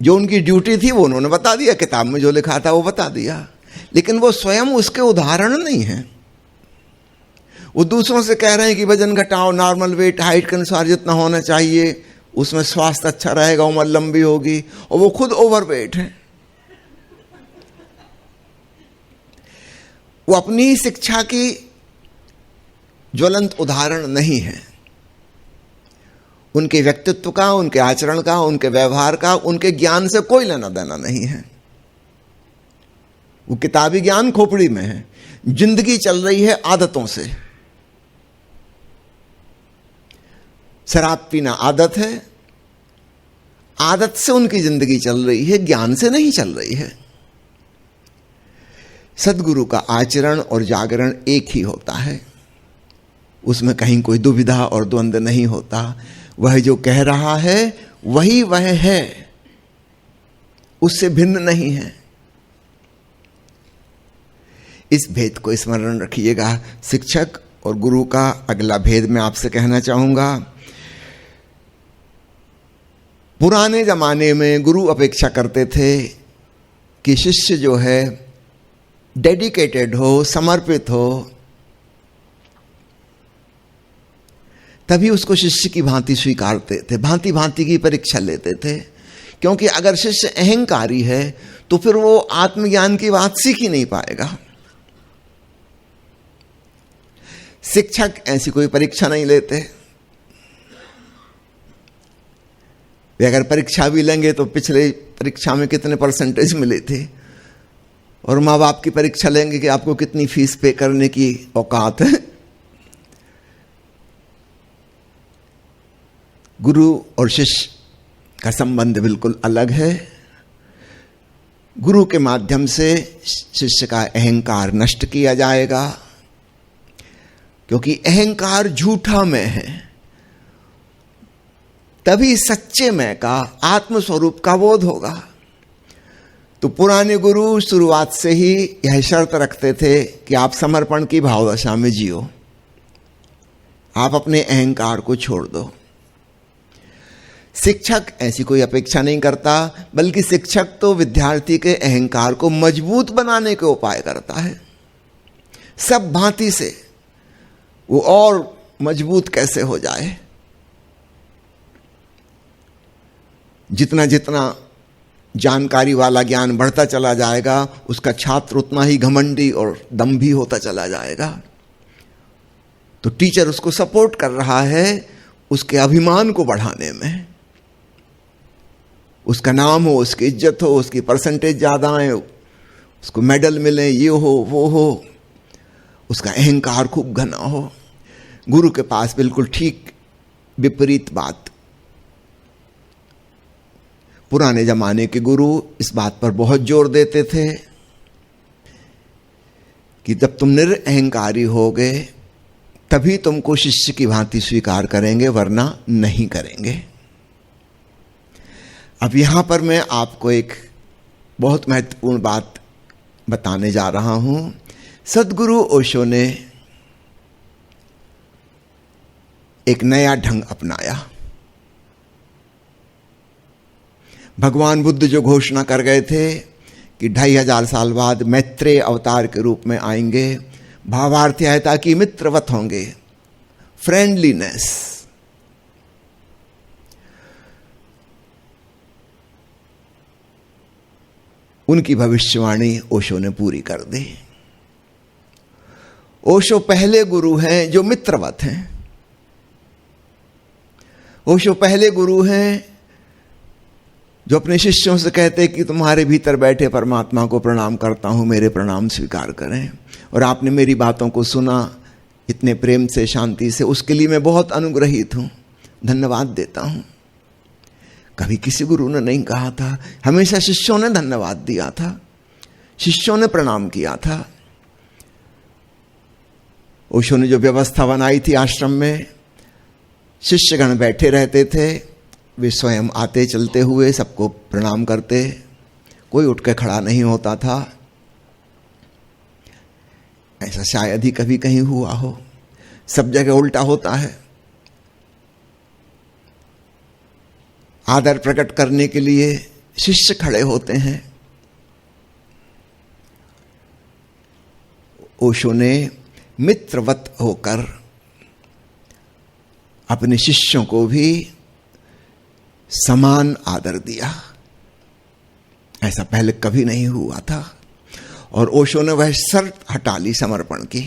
जो उनकी ड्यूटी थी वो उन्होंने बता दिया, किताब में जो लिखा था वो बता दिया, लेकिन वो स्वयं उसके उदाहरण नहीं है। वो दूसरों से कह रहे हैं कि वजन घटाओ, नॉर्मल वेट, हाइट के अनुसार जितना होना चाहिए, उसमें स्वास्थ्य अच्छा रहेगा, उम्र लंबी होगी, और वो खुद ओवरवेट है। वो अपनी ही शिक्षा की ज्वलंत उदाहरण नहीं है। उनके व्यक्तित्व का, उनके आचरण का, उनके व्यवहार का, उनके ज्ञान से कोई लेना देना नहीं है। वो किताबी ज्ञान खोपड़ी में है। जिंदगी चल रही है आदतों से। शराब पीना आदत है, आदत से उनकी जिंदगी चल रही है, ज्ञान से नहीं चल रही है। सद्गुरु का आचरण और जागरण एक ही होता है, उसमें कहीं कोई दुविधा और द्वंद्व नहीं होता। वह जो कह रहा है वही वह है, उससे भिन्न नहीं है। इस भेद को स्मरण रखिएगा। शिक्षक और गुरु का अगला भेद मैं आपसे कहना चाहूंगा। पुराने जमाने में गुरु अपेक्षा करते थे कि शिष्य जो है डेडिकेटेड हो, समर्पित हो, तभी उसको शिष्य की भांति स्वीकारते थे, भांति भांति की परीक्षा लेते थे। क्योंकि अगर शिष्य अहंकारी है तो फिर वो आत्मज्ञान की बात सीख ही नहीं पाएगा। शिक्षक ऐसी कोई परीक्षा नहीं लेते। वे अगर परीक्षा भी लेंगे तो पिछले परीक्षा में कितने परसेंटेज मिले थे, और माँ बाप की परीक्षा लेंगे कि आपको कितनी फीस पे करने की औकात है। गुरु और शिष्य का संबंध बिल्कुल अलग है। गुरु के माध्यम से शिष्य का अहंकार नष्ट किया जाएगा, क्योंकि अहंकार झूठा मैं है। तभी सच्चे मैं का, आत्मस्वरूप का बोध होगा। तो पुराने गुरु शुरुआत से ही यह शर्त रखते थे कि आप समर्पण की भावदशा में जियो, आप अपने अहंकार को छोड़ दो। शिक्षक ऐसी कोई अपेक्षा नहीं करता, बल्कि शिक्षक तो विद्यार्थी के अहंकार को मजबूत बनाने के उपाय करता है। सब भांति से वो और मजबूत कैसे हो जाए। जितना जितना जानकारी वाला ज्ञान बढ़ता चला जाएगा, उसका छात्र उतना ही घमंडी और दंभी होता चला जाएगा। तो टीचर उसको सपोर्ट कर रहा है उसके अभिमान को बढ़ाने में। उसका नाम हो, उसकी इज्जत हो, उसकी परसेंटेज ज्यादा आए, उसको मेडल मिले, ये हो वो हो, उसका अहंकार खूब घना हो। गुरु के पास बिल्कुल ठीक विपरीत बात। पुराने जमाने के गुरु इस बात पर बहुत जोर देते थे कि जब तुम निरअहंकारी होगे तभी तुमको शिष्य की भांति स्वीकार करेंगे, वरना नहीं करेंगे। अब यहां पर मैं आपको एक बहुत महत्वपूर्ण बात बताने जा रहा हूं। सद्गुरु ओशो ने एक नया ढंग अपनाया। भगवान बुद्ध जो घोषणा कर गए थे कि 2500 साल बाद मैत्रेय अवतार के रूप में आएंगे, भावार्थ्यता की मित्रवत होंगे, फ्रेंडलीनेस, उनकी भविष्यवाणी ओशो ने पूरी कर दी। ओशो पहले गुरु हैं जो मित्रवत हैं। ओशो पहले गुरु हैं जो अपने शिष्यों से कहते कि तुम्हारे भीतर बैठे परमात्मा को प्रणाम करता हूं, मेरे प्रणाम स्वीकार करें। और आपने मेरी बातों को सुना इतने प्रेम से, शांति से, उसके लिए मैं बहुत अनुग्रहित हूं, धन्यवाद देता हूं। कभी किसी गुरु ने नहीं कहा था, हमेशा शिष्यों ने धन्यवाद दिया था, शिष्यों ने प्रणाम किया था। ओशो ने जो व्यवस्था बनाई थी आश्रम में, शिष्यगण बैठे रहते थे, वे स्वयं आते चलते हुए सबको प्रणाम करते, कोई उठ के खड़ा नहीं होता था। ऐसा शायद ही कभी कहीं हुआ हो, सब जगह उल्टा होता है। आदर प्रकट करने के लिए शिष्य खड़े होते हैं। ओशो ने मित्रवत होकर अपने शिष्यों को भी समान आदर दिया। ऐसा पहले कभी नहीं हुआ था। और ओशो ने वह शर्त हटा ली समर्पण की,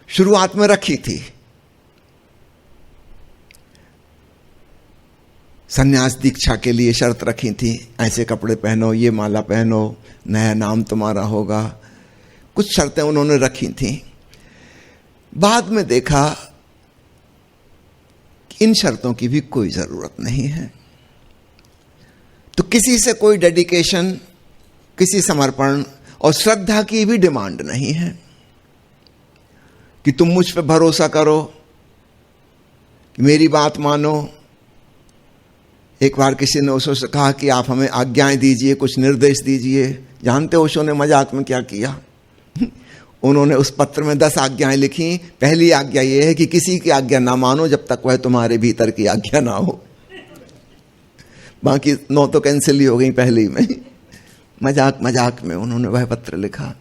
शुरुआत में रखी थी। संन्यास दीक्षा के लिए शर्त रखी थी, ऐसे कपड़े पहनो, ये माला पहनो, नया नाम तुम्हारा होगा। कुछ शर्तें उन्होंने रखी थी। बाद में देखा कि इन शर्तों की भी कोई जरूरत नहीं है। तो किसी से कोई डेडिकेशन, किसी समर्पण और श्रद्धा की भी डिमांड नहीं है कि तुम मुझ पे भरोसा करो, कि मेरी बात मानो। एक बार किसी ने ओशो से कहा कि आप हमें आज्ञाएं दीजिए, कुछ निर्देश दीजिए। जानते ओशो ने मजाक में क्या किया? उन्होंने उस पत्र में 10 आज्ञाएं लिखी। पहली आज्ञा यह है कि किसी की आज्ञा ना मानो जब तक वह तुम्हारे भीतर की आज्ञा ना हो। बाकी 9 तो कैंसिल ही हो गई पहली में। मजाक मजाक में उन्होंने वह पत्र लिखा।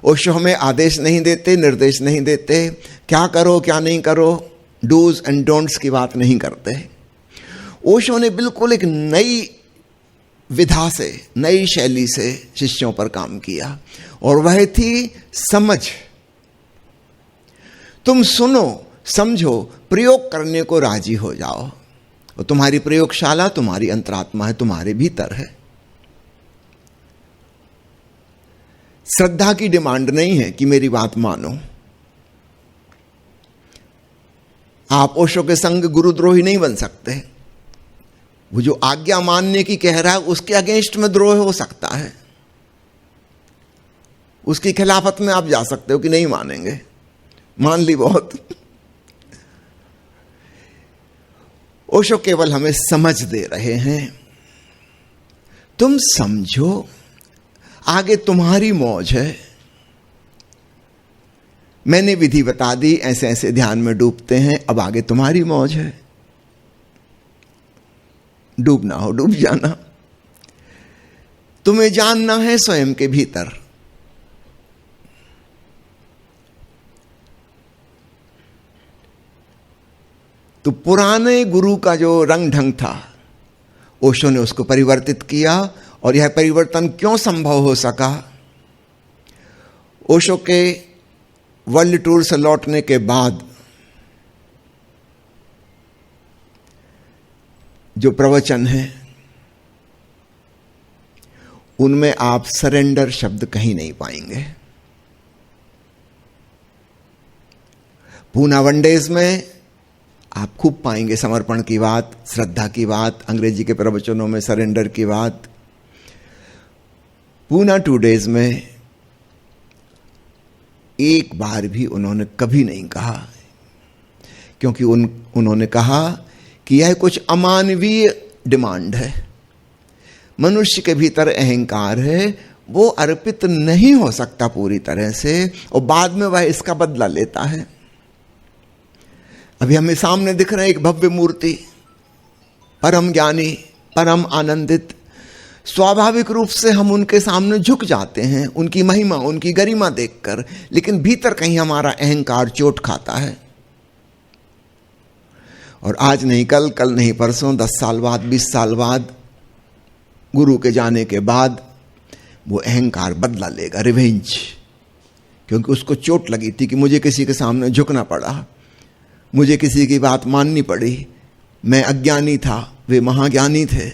ओशो हमें आदेश नहीं देते, निर्देश नहीं देते, क्या करो क्या नहीं करो, डूज एंड डोंट्स की बात नहीं करते। ओशो ने बिल्कुल एक नई विधा से, नई शैली से शिष्यों पर काम किया, और वह थी समझ। तुम सुनो, समझो, प्रयोग करने को राजी हो जाओ। और तुम्हारी प्रयोगशाला तुम्हारी अंतरात्मा है, तुम्हारे भीतर है। श्रद्धा की डिमांड नहीं है कि मेरी बात मानो। आप ओशो के संग गुरुद्रोही नहीं बन सकते। वो जो आज्ञा मानने की कह रहा है उसके अगेंस्ट में द्रोह हो सकता है। उसकी खिलाफत में आप जा सकते हो कि नहीं मानेंगे, मान ली बहुत। ओशो केवल हमें समझ दे रहे हैं। तुम समझो, आगे तुम्हारी मौज है। मैंने विधि बता दी, ऐसे ऐसे ध्यान में डूबते हैं, अब आगे तुम्हारी मौज है। डूबना हो डूब जाना। तुम्हें जानना है स्वयं के भीतर। तो पुराने गुरु का जो रंग ढंग था, ओशो ने उसको परिवर्तित किया। और यह परिवर्तन क्यों संभव हो सका? ओशो के वर्ल्ड टूर से लौटने के बाद जो प्रवचन है उनमें आप सरेंडर शब्द कहीं नहीं पाएंगे। पूना वनडेज में आप खूब पाएंगे समर्पण की बात, श्रद्धा की बात, अंग्रेजी के प्रवचनों में सरेंडर की बात। पूना 2 डेज में एक बार भी उन्होंने कभी नहीं कहा, क्योंकि उन्होंने कहा कि यह कुछ अमानवीय डिमांड है। मनुष्य के भीतर अहंकार है, वो अर्पित नहीं हो सकता पूरी तरह से, और बाद में वह इसका बदला लेता है। अभी हमें सामने दिख रहा है एक भव्य मूर्ति, परम ज्ञानी, परम आनंदित। स्वाभाविक रूप से हम उनके सामने झुक जाते हैं, उनकी महिमा, उनकी गरिमा देखकर, लेकिन भीतर कहीं हमारा अहंकार चोट खाता है। और आज नहीं कल, कल नहीं परसों, 10 साल बाद, 20 साल बाद, गुरु के जाने के बाद वो अहंकार बदला लेगा, रिवेंज। क्योंकि उसको चोट लगी थी कि मुझे किसी के सामने झुकना पड़ा, मुझे किसी की बात माननी पड़ी, मैं अज्ञानी था, वे महाज्ञानी थे।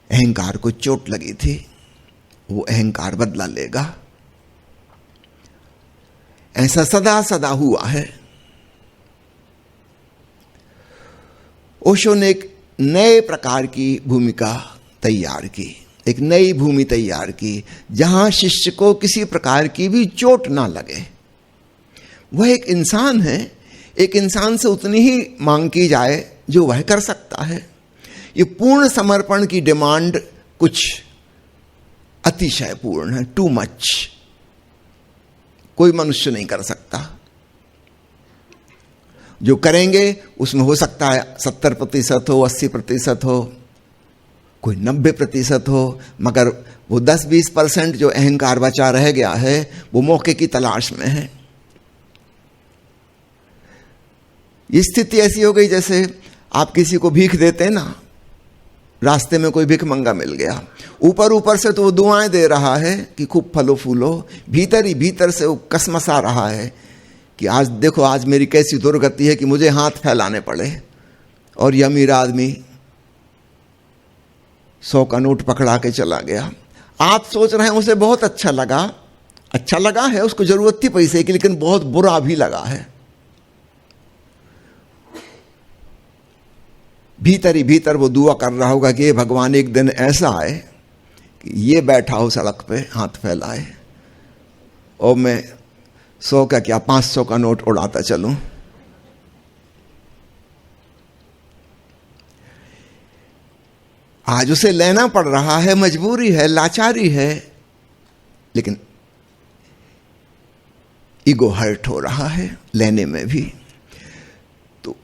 अहंकार को चोट लगी थी, वो अहंकार बदला लेगा। ऐसा सदा सदा हुआ है। ओशो ने एक नए प्रकार की भूमिका तैयार की, एक नई भूमि तैयार की, जहां शिष्य को किसी प्रकार की भी चोट ना लगे। वह एक इंसान है, एक इंसान से उतनी ही मांग की जाए जो वह कर सकता है। ये पूर्ण समर्पण की डिमांड कुछ अतिशय पूर्ण है, टू मच। कोई मनुष्य नहीं कर सकता। जो करेंगे उसमें हो सकता है 70% हो, 80% हो, कोई 90% हो, मगर वो 10-20% जो अहंकार बचा रह गया है वो मौके की तलाश में है। ये स्थिति ऐसी हो गई जैसे आप किसी को भीख देते हैं ना, रास्ते में कोई भिख मंगा मिल गया, ऊपर ऊपर से तो वो दुआएं दे रहा है कि खूब फलो फूलो, भीतर ही भीतर से वो कसमसा रहा है कि आज देखो आज मेरी कैसी दुर्गति है कि मुझे हाथ फैलाने पड़े। और ये अमीर आदमी 100 का नोट पकड़ा के चला गया। आप सोच रहे हैं उसे बहुत अच्छा लगा है, उसको जरूरत थी पैसे की, लेकिन बहुत बुरा भी लगा है। भीतर ही भीतर वो दुआ कर रहा होगा कि ये भगवान एक दिन ऐसा आए कि ये बैठा हो सड़क पे हाथ फैलाए और मैं 100 का क्या 500 का नोट उड़ाता चलूं। आज उसे लेना पड़ रहा है, मजबूरी है, लाचारी है, लेकिन ईगो हर्ट हो रहा है लेने में भी। तो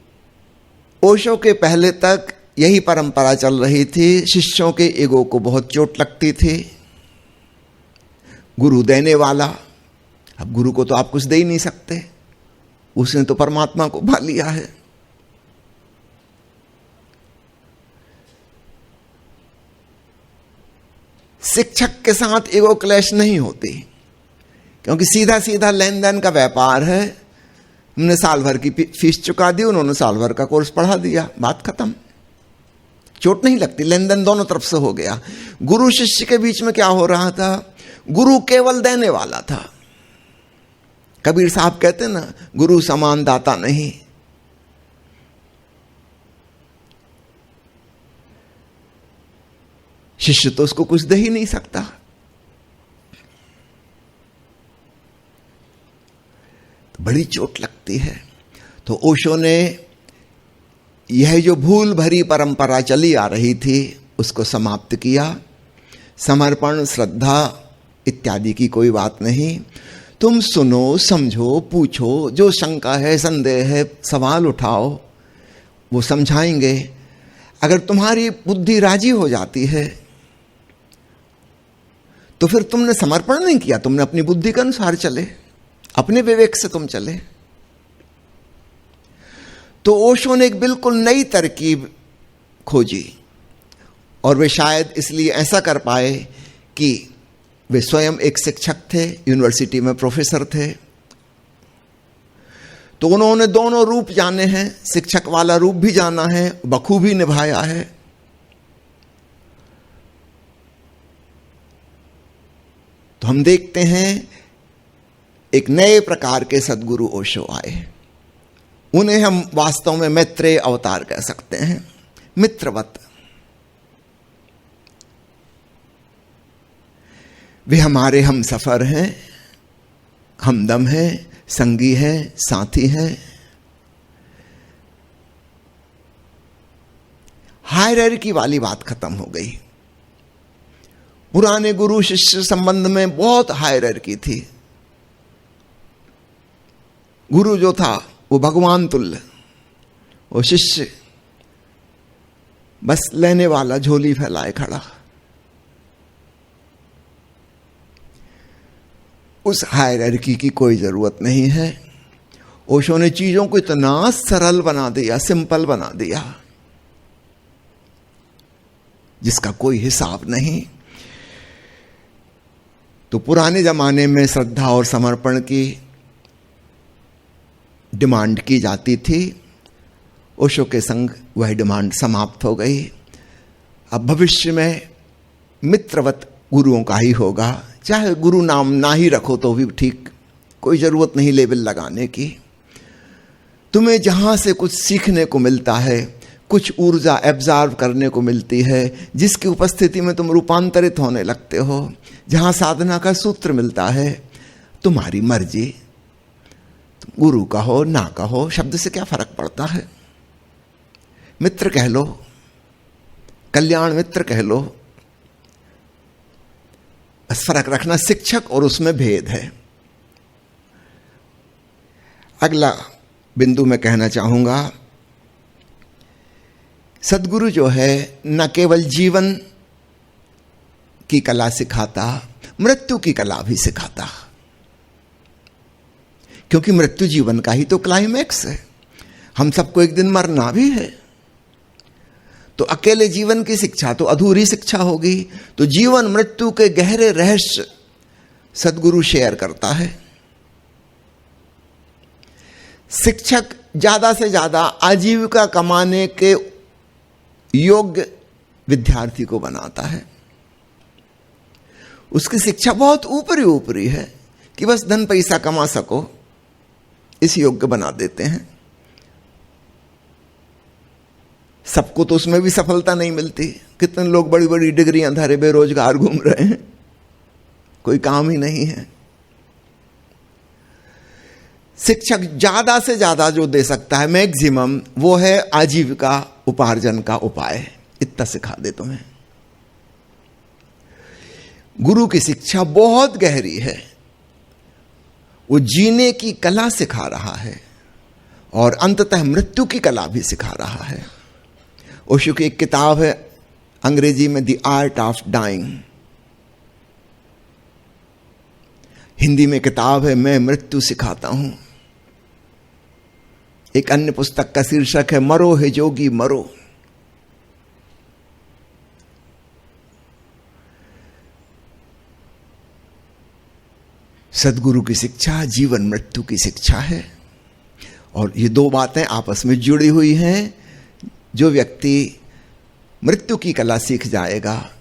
ओशो के पहले तक यही परंपरा चल रही थी। शिष्यों के ईगो को बहुत चोट लगती थी। गुरु देने वाला, अब गुरु को तो आप कुछ दे ही नहीं सकते, उसने तो परमात्मा को भा लिया है। शिक्षक के साथ ईगो क्लैश नहीं होती, क्योंकि सीधा सीधा लेन देन का व्यापार है। हमने साल भर की फीस चुका दी, उन्होंने साल भर का कोर्स पढ़ा दिया, बात खत्म। चोट नहीं लगती, लेन देन दोनों तरफ से हो गया। गुरु शिष्य के बीच में क्या हो रहा था? गुरु केवल देने वाला था। कबीर साहब कहते ना, गुरु समान दाता नहीं। शिष्य तो उसको कुछ दे ही नहीं सकता। तो बड़ी चोट लगती है। तो ओशो ने यह जो भूल भरी परंपरा चली आ रही थी उसको समाप्त किया। समर्पण, श्रद्धा इत्यादि की कोई बात नहीं। तुम सुनो, समझो, पूछो, जो शंका है, संदेह है, सवाल उठाओ, वो समझाएंगे। अगर तुम्हारी बुद्धि राजी हो जाती है तो फिर तुमने समर्पण नहीं किया, तुमने अपनी बुद्धि के अनुसार चले, अपने विवेक से तुम चले। तो ओशो ने एक बिल्कुल नई तरकीब खोजी, और वे शायद इसलिए ऐसा कर पाए कि वे स्वयं एक शिक्षक थे, यूनिवर्सिटी में प्रोफेसर थे। तो उन्होंने दोनों रूप जाने हैं, शिक्षक वाला रूप भी जाना है, बखूबी निभाया है। तो हम देखते हैं एक नए प्रकार के सद्गुरु ओशो आए। उन्हें हम वास्तव में मैत्रेय अवतार कह सकते हैं, मित्रवत। वे हमारे हम सफर हैं, हमदम हैं, संगी हैं, साथी हैं। हायरार्की वाली बात खत्म हो गई। पुराने गुरु शिष्य संबंध में बहुत हायरार्की थी। गुरु जो था वो भगवान तुल्य, वो शिष्य बस लेने वाला, झोली फैलाए खड़ा। उस हायरार्की की कोई जरूरत नहीं है। ओशो ने चीजों को इतना सरल बना दिया, सिंपल बना दिया, जिसका कोई हिसाब नहीं। तो पुराने जमाने में श्रद्धा और समर्पण की डिमांड की जाती थी। ओशो के संग वह डिमांड समाप्त हो गई। अब भविष्य में मित्रवत गुरुओं का ही होगा। चाहे गुरु नाम ना ही रखो तो भी ठीक, कोई जरूरत नहीं लेबल लगाने की। तुम्हें जहां से कुछ सीखने को मिलता है, कुछ ऊर्जा एब्जॉर्व करने को मिलती है, जिसकी उपस्थिति में तुम रूपांतरित होने लगते हो, जहां साधना का सूत्र मिलता है, तुम्हारी मर्जी। तुम गुरु कहो ना कहो, शब्द से क्या फर्क पड़ता है। मित्र कह लो, कल्याण मित्र कह लो, बस फर्क रखना शिक्षक और उसमें भेद है। अगला बिंदु में कहना चाहूंगा, सदगुरु जो है न केवल जीवन की कला सिखाता, मृत्यु की कला भी सिखाता। क्योंकि मृत्यु जीवन का ही तो क्लाइमैक्स है, हम सबको एक दिन मरना भी है। तो अकेले जीवन की शिक्षा तो अधूरी शिक्षा होगी। तो जीवन मृत्यु के गहरे रहस्य सदगुरु शेयर करता है। शिक्षक ज्यादा से ज्यादा आजीविका कमाने के योग्य विद्यार्थी को बनाता है। उसकी शिक्षा बहुत ऊपरी ऊपरी है कि बस धन पैसा कमा सको, इस योग्य बना देते हैं। सबको तो उसमें भी सफलता नहीं मिलती। कितने लोग बड़ी बड़ी डिग्रियां धारे बेरोजगार घूम रहे हैं, कोई काम ही नहीं है। शिक्षक ज्यादा से ज्यादा जो दे सकता है, मैक्सिमम, वो है आजीविका उपार्जन का उपाय। इतना सिखा दे तुम्हें। गुरु की शिक्षा बहुत गहरी है। वो जीने की कला सिखा रहा है और अंततः मृत्यु की कला भी सिखा रहा है। ओशो की एक किताब है अंग्रेजी में, the art of dying. Hindi में किताब है मैं मृत्यु सिखाता हूं। एक अन्य पुस्तक का शीर्षक है मरो हे जोगी मरो। सदगुरु की शिक्षा जीवन मृत्यु की शिक्षा है। और ये दो बातें आपस में जुड़ी हुई हैं। जो व्यक्ति मृत्यु की कला सीख जाएगा,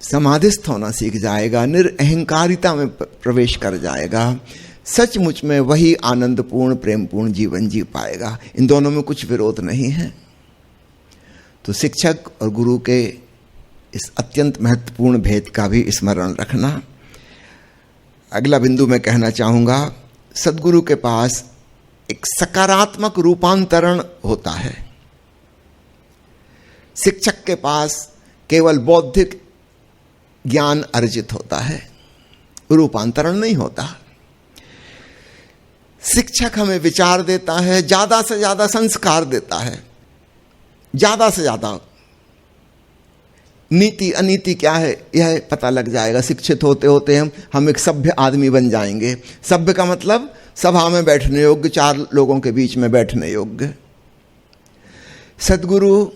समाधिस्थ होना सीख जाएगा, निरअहंकारिता में प्रवेश कर जाएगा, सचमुच में वही आनंदपूर्ण प्रेमपूर्ण जीवन जी पाएगा। इन दोनों में कुछ विरोध नहीं है। तो शिक्षक और गुरु के इस अत्यंत महत्वपूर्ण भेद का भी स्मरण रखना। अगला बिंदु मैं कहना चाहूंगा, सदगुरु के पास एक सकारात्मक रूपांतरण होता है। शिक्षक के पास केवल बौद्धिक ज्ञान अर्जित होता है, रूपांतरण नहीं होता। शिक्षक हमें विचार देता है, ज्यादा से ज्यादा संस्कार देता है, ज्यादा से ज्यादा नीति अनीति क्या है यह पता लग जाएगा। शिक्षित होते होते हम एक सभ्य आदमी बन जाएंगे। सभ्य का मतलब सभा में बैठने योग्य, चार लोगों के बीच में बैठने योग्य। सदगुरु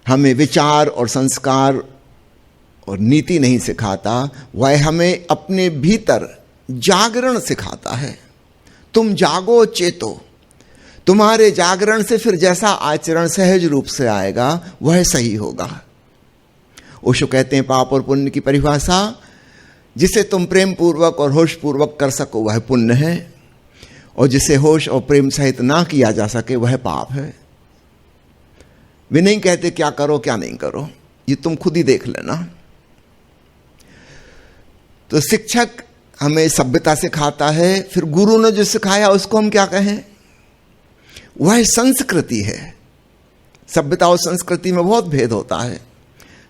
हमें विचार और संस्कार और नीति नहीं सिखाता, वह हमें अपने भीतर जागरण सिखाता है। तुम जागो चेतो। तुम्हारे जागरण से फिर जैसा आचरण सहज रूप से आएगा वह सही होगा। ओशो कहते हैं पाप और पुण्य की परिभाषा, जिसे तुम प्रेम पूर्वक और होश पूर्वक कर सको वह पुण्य है, और जिसे होश और प्रेम सहित ना किया जा सके वह पाप है। वे नहीं कहते क्या करो क्या नहीं करो, ये तुम खुद ही देख लेना। तो शिक्षक हमें सभ्यता सिखाता है, फिर गुरु ने जो सिखाया उसको हम क्या कहें, वह संस्कृति है। सभ्यता और संस्कृति में बहुत भेद होता है।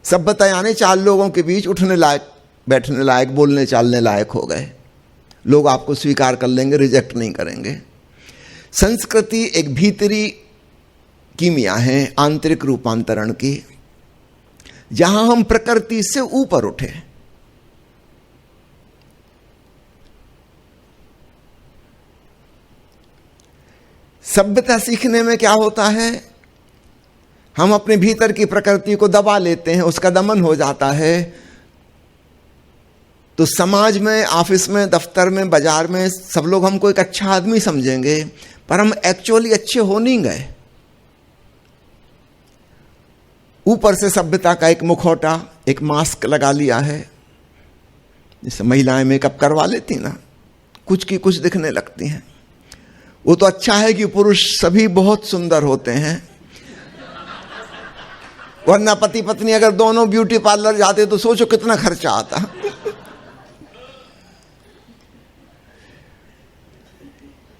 सभ्यता यानी चार लोगों के बीच उठने लायक, बैठने लायक, बोलने चालने लायक हो गए, लोग आपको स्वीकार कर लेंगे, रिजेक्ट नहीं करेंगे। संस्कृति एक भीतरी कीमिया है आंतरिक रूपांतरण की, जहां हम प्रकृति से ऊपर उठे। सभ्यता सीखने में क्या होता है, हम अपने भीतर की प्रकृति को दबा लेते हैं, उसका दमन हो जाता है। तो समाज में, ऑफिस में, दफ्तर में, बाजार में सब लोग हमको एक अच्छा आदमी समझेंगे, पर हम एक्चुअली अच्छे हो नहीं गए। ऊपर से सभ्यता का एक मुखौटा, एक मास्क लगा लिया है। जैसे महिलाएं मेकअप करवा लेती ना, कुछ की कुछ दिखने लगती हैं। वो तो अच्छा है कि पुरुष सभी बहुत सुंदर होते हैं, वरना पति पत्नी अगर दोनों ब्यूटी पार्लर जाते तो सोचो कितना खर्चा आता।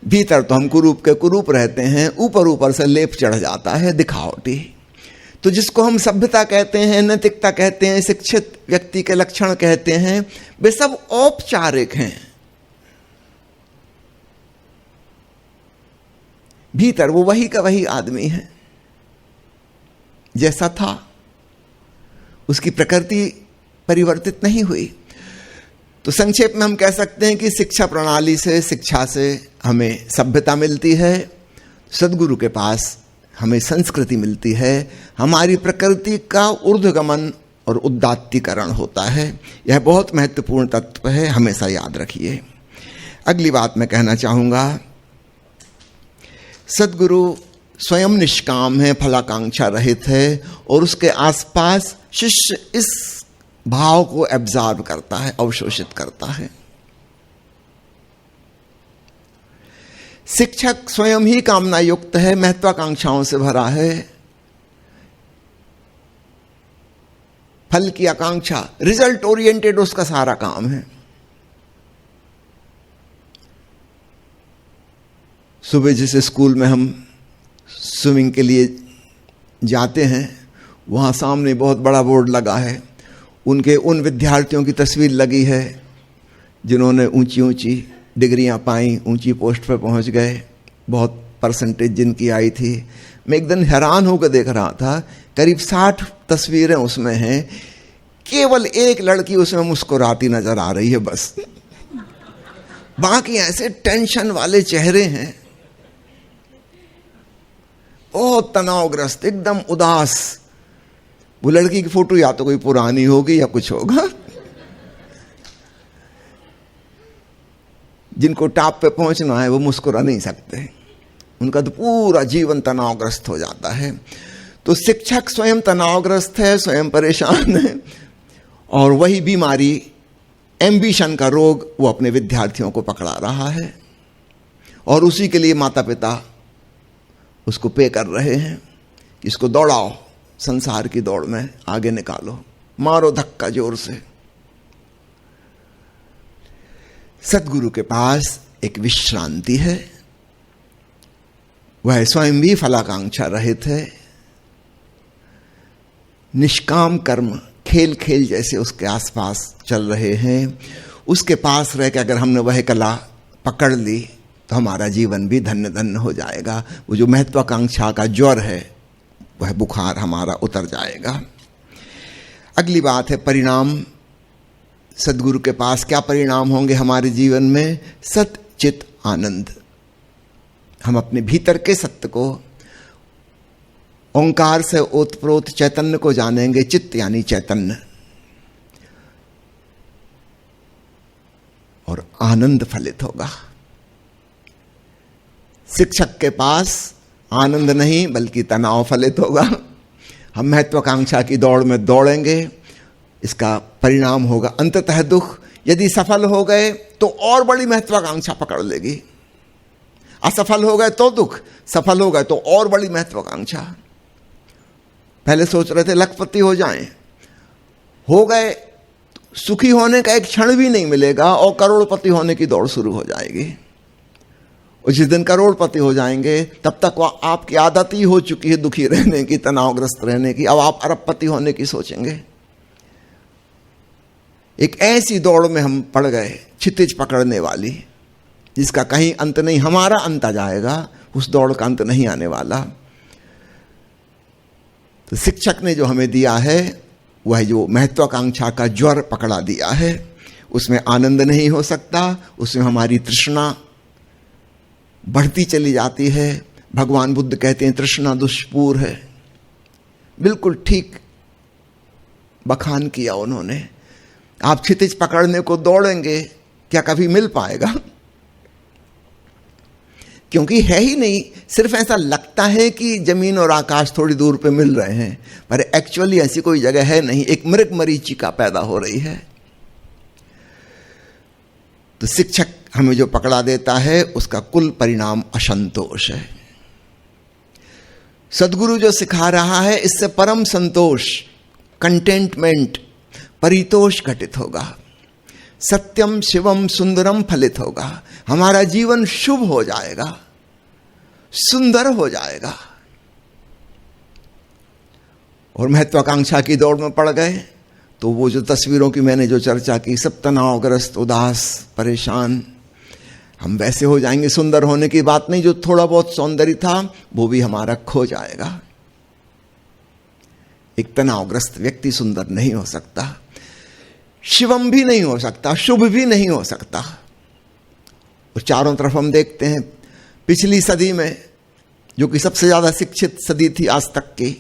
भीतर तो हम कुरूप के कुरूप रहते हैं, ऊपर ऊपर से लेप चढ़ जाता है दिखावटी। तो जिसको हम सभ्यता कहते हैं, नैतिकता कहते हैं, शिक्षित व्यक्ति के लक्षण कहते हैं, वे सब औपचारिक हैं। भीतर वो वही का वही आदमी है, जैसा था। उसकी प्रकृति परिवर्तित नहीं हुई। तो संक्षेप में हम कह सकते हैं कि शिक्षा प्रणाली से, शिक्षा से हमें सभ्यता मिलती है, सद्गुरु के पास हमें संस्कृति मिलती है, हमारी प्रकृति का ऊर्ध्वगमन और उदात्तीकरण होता है। यह बहुत महत्वपूर्ण तत्व है, हमेशा याद रखिए। अगली बात मैं कहना चाहूँगा, सद्गुरु स्वयं निष्काम है, फलाकांक्षा रहित है, और उसके आसपास शिष्य इस भाव को एब्जॉर्ब करता है, अवशोषित करता है। शिक्षक स्वयं ही कामना युक्त है, महत्वाकांक्षाओं से भरा है, फल की आकांक्षा, रिजल्ट ओरिएंटेड उसका सारा काम है। सुबह जिस स्कूल में हम स्विमिंग के लिए जाते हैं, वहाँ सामने बहुत बड़ा बोर्ड लगा है, उनके उन विद्यार्थियों की तस्वीर लगी है जिन्होंने ऊंची ऊंची डिग्रियां पाई, ऊंची पोस्ट पर पहुंच गए, बहुत परसेंटेज जिनकी आई थी। मैं एक दिन हैरान होकर देख रहा था, करीब 60 तस्वीरें उसमें हैं, केवल एक लड़की उसमें मुस्कुराती नजर आ रही है बस। बाकी ऐसे टेंशन वाले चेहरे हैं, बहुत तनावग्रस्त, एकदम उदास। वो लड़की की फोटो या तो कोई पुरानी होगी या कुछ होगा। जिनको टॉप पे पहुंचना है वो मुस्कुरा नहीं सकते, उनका तो पूरा जीवन तनावग्रस्त हो जाता है। तो शिक्षक स्वयं तनावग्रस्त है, स्वयं परेशान है, और वही बीमारी, एम्बिशन का रोग, वो अपने विद्यार्थियों को पकड़ा रहा है, और उसी के लिए माता पिता उसको पे कर रहे हैं कि इसको दौड़ाओ, संसार की दौड़ में आगे निकालो, मारो धक्का जोर से। सद्गुरु के पास एक विश्रांति है, वह स्वयं भी फलाकांक्षा रहित है, निष्काम कर्म खेल खेल जैसे उसके आसपास चल रहे हैं। उसके पास रह के अगर हमने वह कला पकड़ ली तो हमारा जीवन भी धन्य धन्य हो जाएगा। वो जो महत्वाकांक्षा का ज्वर है, वह बुखार हमारा उतर जाएगा। अगली बात है परिणाम। सद्गुरु के पास क्या परिणाम होंगे हमारे जीवन में? सत चित आनंद। हम अपने भीतर के सत्य को, ओंकार से ओतप्रोत चैतन्य को जानेंगे। चित्त यानी चैतन्य, और आनंद फलित होगा। शिक्षक के पास आनंद नहीं बल्कि तनाव फलित होगा। हम महत्वाकांक्षा की दौड़ में दौड़ेंगे, इसका परिणाम होगा अंततः दुख। यदि सफल हो गए तो और बड़ी महत्वाकांक्षा पकड़ लेगी, असफल हो गए तो दुख, सफल हो गए तो और बड़ी महत्वाकांक्षा। पहले सोच रहे थे लखपति हो जाएं, हो गए, सुखी होने का एक क्षण भी नहीं मिलेगा और करोड़पति होने की दौड़ शुरू हो जाएगी। और जिस दिन करोड़पति हो जाएंगे तब तक वह आपकी आदत ही हो चुकी है दुखी रहने की, तनावग्रस्त रहने की। अब आप अरबपति होने की सोचेंगे। एक ऐसी दौड़ में हम पड़ गए, क्षितिज पकड़ने वाली, जिसका कहीं अंत नहीं। हमारा अंत आ जाएगा, उस दौड़ का अंत नहीं आने वाला। तो शिक्षक ने जो हमें दिया है वह जो महत्वाकांक्षा का ज्वर पकड़ा दिया है, उसमें आनंद नहीं हो सकता, उसमें हमारी तृष्णा बढ़ती चली जाती है। भगवान बुद्ध कहते हैं तृष्णा दुष्पूर है। बिल्कुल ठीक बखान किया उन्होंने। आप क्षितिज पकड़ने को दौड़ेंगे, क्या कभी मिल पाएगा? क्योंकि है ही नहीं। सिर्फ ऐसा लगता है कि जमीन और आकाश थोड़ी दूर पे मिल रहे हैं, पर एक्चुअली ऐसी कोई जगह है नहीं। एक मृग मरीचिका पैदा हो रही है। तो शिक्षक हमें जो पकड़ा देता है उसका कुल परिणाम असंतोष है। सद्गुरु जो सिखा रहा है इससे परम संतोष, कंटेंटमेंट, परितोष घटित होगा। सत्यम शिवम सुंदरम फलित होगा। हमारा जीवन शुभ हो जाएगा, सुंदर हो जाएगा। और महत्वाकांक्षा की दौड़ में पड़ गए तो वो जो तस्वीरों की मैंने जो चर्चा की, सब तनावग्रस्त, उदास, परेशान। हम वैसे हो जाएंगे, सुंदर होने की बात नहीं, जो थोड़ा बहुत सौंदर्य था वो भी हमारा खो जाएगा। एक तनावग्रस्त व्यक्ति सुंदर नहीं हो सकता, शिवम भी नहीं हो सकता, शुभ भी नहीं हो सकता। और चारों तरफ हम देखते हैं, पिछली सदी में जो कि सबसे ज्यादा शिक्षित सदी थी आज तक की,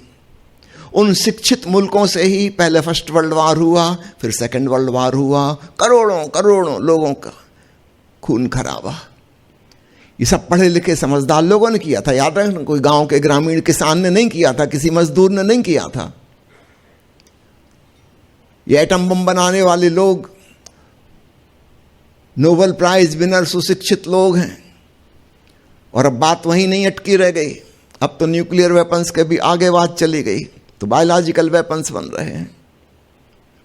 उन शिक्षित मुल्कों से ही पहले फर्स्ट वर्ल्ड वार हुआ, फिर सेकंड वर्ल्ड वार हुआ, करोड़ों करोड़ों लोगों का खून खराबा। ये सब पढ़े लिखे समझदार लोगों ने किया था, याद रखना, कोई गांव के ग्रामीण किसान ने नहीं किया था, किसी मजदूर ने नहीं किया था। ये एटम बम बनाने वाले लोग नोबेल प्राइज विनर सुशिक्षित लोग हैं। और अब बात वहीं नहीं अटकी रह गई, अब तो न्यूक्लियर वेपन्स के भी आगे बात चली गई, तो बायोलॉजिकल वेपन्स बन रहे हैं,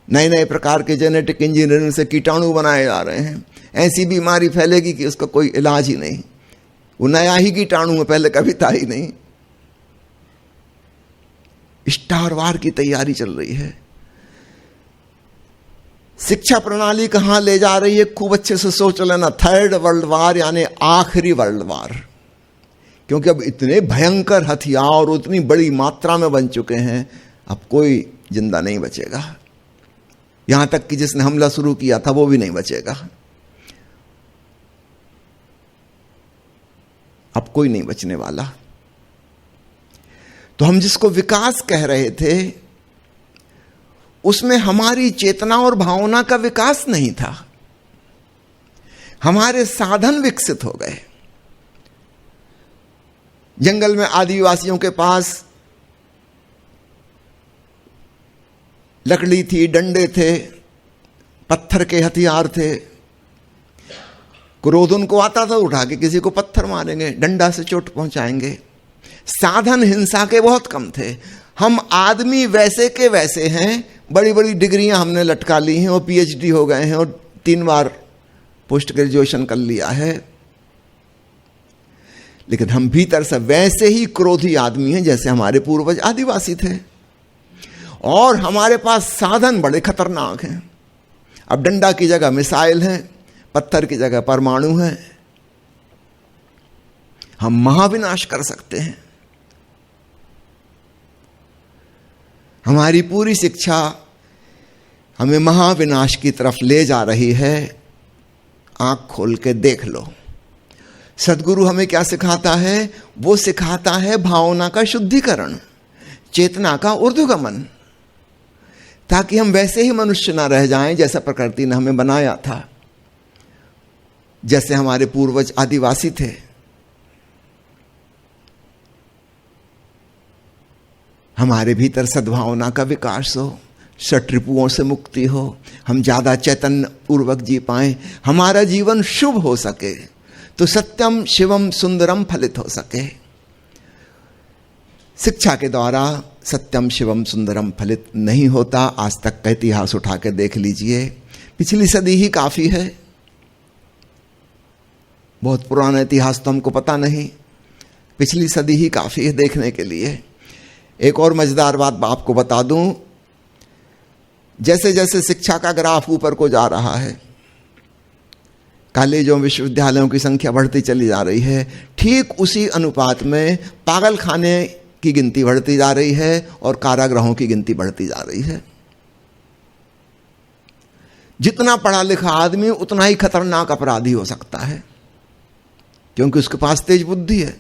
नए नए प्रकार के जेनेटिक इंजीनियरिंग से कीटाणु बनाए जा रहे हैं। ऐसी बीमारी फैलेगी कि उसका कोई इलाज ही नहीं, वो नया ही कीटाणु में, पहले कभी था ही नहीं। स्टार वार की तैयारी चल रही है। शिक्षा प्रणाली कहां ले जा रही है खूब अच्छे से सोच लेना। थर्ड वर्ल्ड वार यानी आखिरी वर्ल्ड वार, क्योंकि अब इतने भयंकर हथियार उतनी बड़ी मात्रा में बन चुके हैं, अब कोई जिंदा नहीं बचेगा। यहां तक कि जिसने हमला शुरू किया था वो भी नहीं बचेगा। अब कोई नहीं बचने वाला। तो हम जिसको विकास कह रहे थे, उसमें हमारी चेतना और भावना का विकास नहीं था, हमारे साधन विकसित हो गए। जंगल में आदिवासियों के पास लकड़ी थी, डंडे थे, पत्थर के हथियार थे। क्रोध उनको आता था, उठा के किसी को पत्थर मारेंगे, डंडा से चोट पहुंचाएंगे। साधन हिंसा के बहुत कम थे। हम आदमी वैसे के वैसे हैं, बड़ी बड़ी डिग्रियां हमने लटका ली हैं और पीएचडी हो गए हैं और 3 बार पोस्ट ग्रेजुएशन कर लिया है, लेकिन हम भीतर से वैसे ही क्रोधी आदमी हैं जैसे हमारे पूर्वज आदिवासी थे। और हमारे पास साधन बड़े खतरनाक हैं। अब डंडा की जगह मिसाइल हैं, पत्थर की जगह परमाणु हैं। हम महाविनाश कर सकते हैं। हमारी पूरी शिक्षा हमें महाविनाश की तरफ ले जा रही है। आंख खोल के देख लो। सद्गुरु हमें क्या सिखाता है? वो सिखाता है भावना का शुद्धिकरण, चेतना का ऊर्ध्वगमन, ताकि हम वैसे ही मनुष्य ना रह जाएं जैसा प्रकृति ने हमें बनाया था, जैसे हमारे पूर्वज आदिवासी थे। हमारे भीतर सद्भावना का विकास हो, षट्रिपुओं से मुक्ति हो, हम ज्यादा चैतन्य पूर्वक जी पाएं, हमारा जीवन शुभ हो सके, तो सत्यम शिवम सुंदरम फलित हो सके। शिक्षा के द्वारा सत्यम शिवम सुंदरम फलित नहीं होता। आज तक का इतिहास उठा के देख लीजिए, पिछली सदी ही काफी है, बहुत पुराना इतिहास तो हमको पता नहीं, पिछली सदी ही काफी है देखने के लिए। एक और मजेदार बात आपको बता दूं, जैसे जैसे शिक्षा का ग्राफ ऊपर को जा रहा है, कॉलेजों विश्वविद्यालयों की संख्या बढ़ती चली जा रही है, ठीक उसी अनुपात में पागल खाने की गिनती बढ़ती जा रही है और कारागृहों की गिनती बढ़ती जा रही है। जितना पढ़ा लिखा आदमी उतना ही खतरनाक अपराधी हो सकता है, क्योंकि उसके पास तेज बुद्धि है।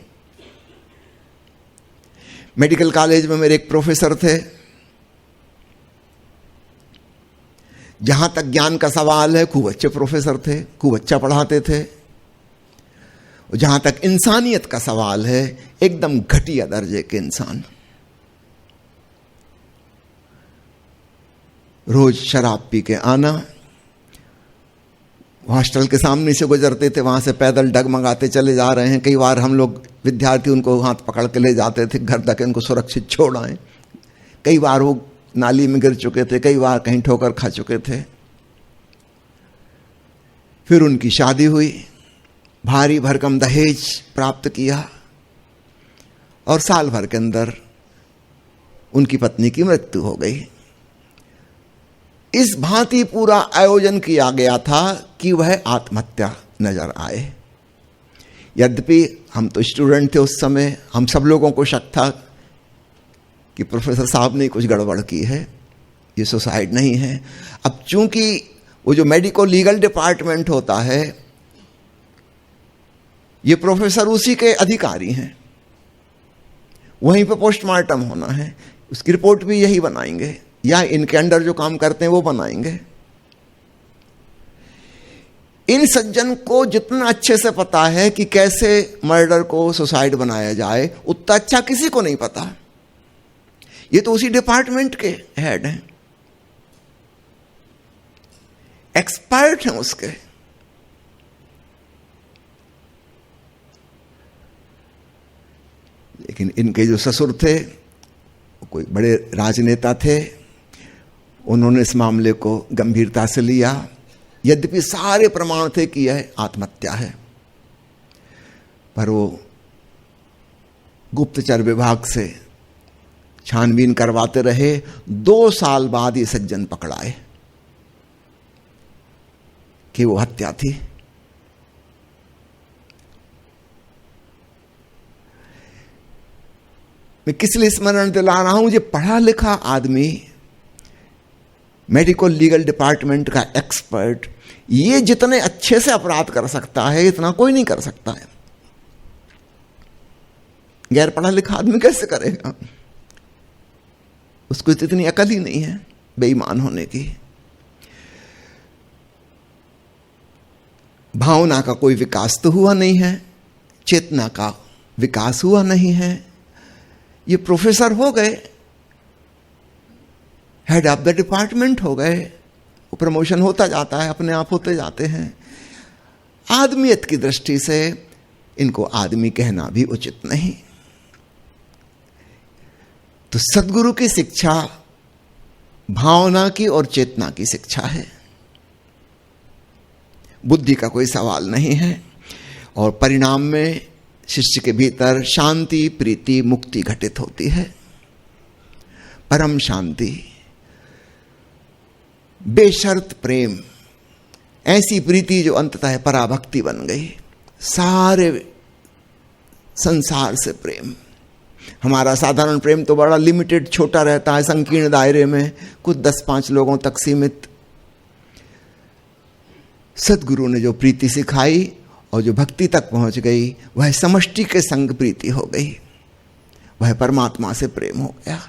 मेडिकल कॉलेज में मेरे एक प्रोफेसर थे, जहां तक ज्ञान का सवाल है खूब अच्छे प्रोफेसर थे, खूब अच्छा पढ़ाते थे। और जहां तक इंसानियत का सवाल है, एकदम घटिया दर्जे के इंसान। रोज शराब पी के आना, हॉस्टल के सामने से गुजरते थे, वहां से पैदल डगमगाते चले जा रहे हैं। कई बार हम लोग विद्यार्थी उनको हाथ पकड़ के ले जाते थे घर तक, इनको सुरक्षित छोड़ आए। कई बार वो नाली में गिर चुके थे, कई बार कहीं ठोकर खा चुके थे। फिर उनकी शादी हुई, भारी भरकम दहेज प्राप्त किया और साल भर के अंदर उनकी पत्नी की मृत्यु हो गई। इस भांति पूरा आयोजन किया गया था कि वह आत्महत्या नजर आए। यद्यपि हम तो स्टूडेंट थे उस समय, हम सब लोगों को शक था कि प्रोफेसर साहब ने कुछ गड़बड़ की है, ये सुसाइड नहीं है। अब चूंकि वो जो मेडिको लीगल डिपार्टमेंट होता है, ये प्रोफेसर उसी के अधिकारी हैं, वहीं पे पोस्टमार्टम होना है, उसकी रिपोर्ट भी यही बनाएंगे या इनके अंडर जो काम करते हैं वो बनाएंगे। इन सज्जन को जितना अच्छे से पता है कि कैसे मर्डर को सुसाइड बनाया जाए, उतना अच्छा किसी को नहीं पता। ये तो उसी डिपार्टमेंट के हेड हैं, एक्सपर्ट हैं उसके। लेकिन इनके जो ससुर थे, कोई बड़े राजनेता थे, उन्होंने इस मामले को गंभीरता से लिया, यद्यपि सारे प्रमाण थे कि यह आत्महत्या है। पर वो गुप्तचर विभाग से छानबीन करवाते रहे। 2 साल बाद ये सज्जन पकड़ाए कि वो हत्या थी। मैं किस लिए स्मरण दिला रहा हूं? ये पढ़ा लिखा आदमी, मेडिकल लीगल डिपार्टमेंट का एक्सपर्ट, ये जितने अच्छे से अपराध कर सकता है इतना कोई नहीं कर सकता है। गैर पढ़ा लिखा आदमी कैसे करेगा? उसको इतनी अकल ही नहीं है बेईमान होने की। भावना का कोई विकास तो हुआ नहीं है, चेतना का विकास हुआ नहीं है। ये प्रोफेसर हो गए, हेड ऑफ द डिपार्टमेंट हो गए, वो प्रमोशन होता जाता है, अपने आप होते जाते हैं। आदमियत की दृष्टि से इनको आदमी कहना भी उचित नहीं। तो सद्गुरु की शिक्षा भावना की और चेतना की शिक्षा है, बुद्धि का कोई सवाल नहीं है। और परिणाम में शिष्य के भीतर शांति, प्रीति, मुक्ति घटित होती है, परम शांति, बेशर्त प्रेम, ऐसी प्रीति जो अंततः पराभक्ति बन गई। सारे संसार से प्रेम। हमारा साधारण प्रेम तो बड़ा लिमिटेड, छोटा रहता है, संकीर्ण दायरे में, कुछ 10-5 लोगों तक सीमित। सद्गुरु ने जो प्रीति सिखाई और जो भक्ति तक पहुंच गई, वह समष्टि के संग प्रीति हो गई, वह परमात्मा से प्रेम हो गया।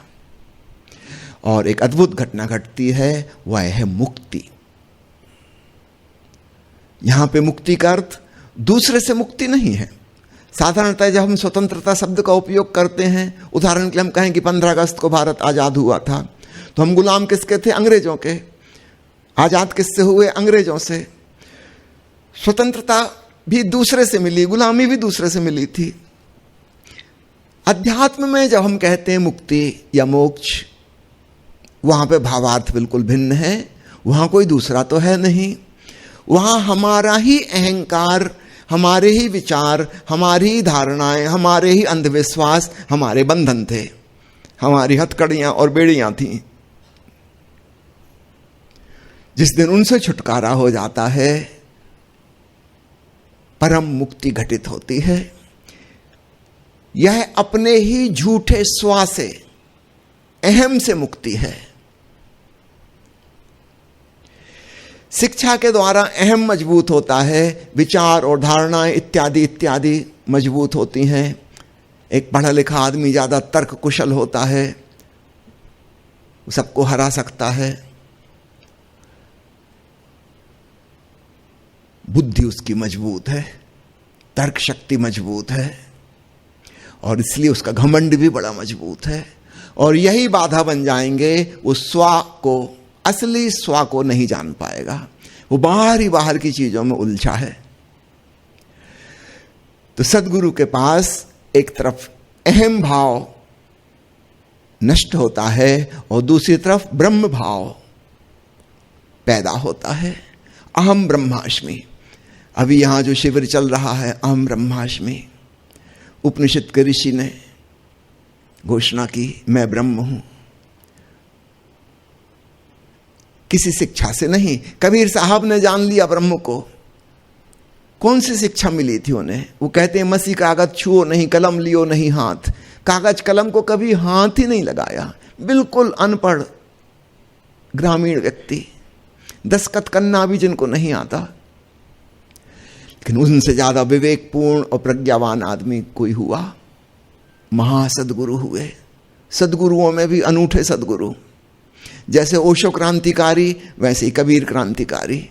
और एक अद्भुत घटना घटती है, वह है मुक्ति। यहां पे मुक्ति का अर्थ दूसरे से मुक्ति नहीं है। साधारणतः जब हम स्वतंत्रता शब्द का उपयोग करते हैं, उदाहरण के लिए हम कहें कि 15 अगस्त को भारत आजाद हुआ था, तो हम गुलाम किसके थे? अंग्रेजों के। आजाद किससे हुए? अंग्रेजों से। स्वतंत्रता भी दूसरे से मिली, गुलामी भी दूसरे से मिली थी। अध्यात्म में जब हम कहते हैं मुक्ति या मोक्ष, वहां पे भावार्थ बिल्कुल भिन्न है। वहां कोई दूसरा तो है नहीं, वहां हमारा ही अहंकार, हमारे ही विचार, हमारी ही धारणाएं, हमारे ही अंधविश्वास, हमारे बंधन थे, हमारी हथकड़ियां और बेड़ियां थीं। जिस दिन उनसे छुटकारा हो जाता है, परम मुक्ति घटित होती है। यह अपने ही झूठे स्वा से, अहम से मुक्ति है। शिक्षा के द्वारा अहम मजबूत होता है, विचार और धारणाएं इत्यादि इत्यादि मजबूत होती हैं। एक पढ़ा लिखा आदमी ज्यादा तर्क कुशल होता है, सबको हरा सकता है, बुद्धि उसकी मजबूत है, तर्क शक्ति मजबूत है, और इसलिए उसका घमंड भी बड़ा मजबूत है। और यही बाधा बन जाएंगे, वो स्वा को, असली स्वा को नहीं जान पाएगा। वो बाहर की चीजों में उलझा है। तो सद्गुरु के पास एक तरफ अहम भाव नष्ट होता है और दूसरी तरफ ब्रह्म भाव पैदा होता है। अहम ब्रह्मास्मि। अभी यहां जो शिविर चल रहा है, अहम ब्रह्मास्मि, उपनिषद के ऋषि ने घोषणा की, मैं ब्रह्म हूं। किसी शिक्षा से नहीं, कबीर साहब ने जान लिया ब्रह्म को, कौन सी शिक्षा मिली थी उन्हें? वो कहते हैं मसी कागज छुओ नहीं, कलम लियो नहीं हाथ। कागज कलम को कभी हाथ ही नहीं लगाया। बिल्कुल अनपढ़ ग्रामीण व्यक्ति, दस्तखत करना भी जिनको नहीं आता, लेकिन उनसे ज्यादा विवेकपूर्ण और प्रज्ञावान आदमी कोई हुआ? महासदगुरु हुए। सदगुरुओं में भी अनूठे सदगुरु, जैसे ओशो क्रांतिकारी वैसे ही कबीर क्रांतिकारी।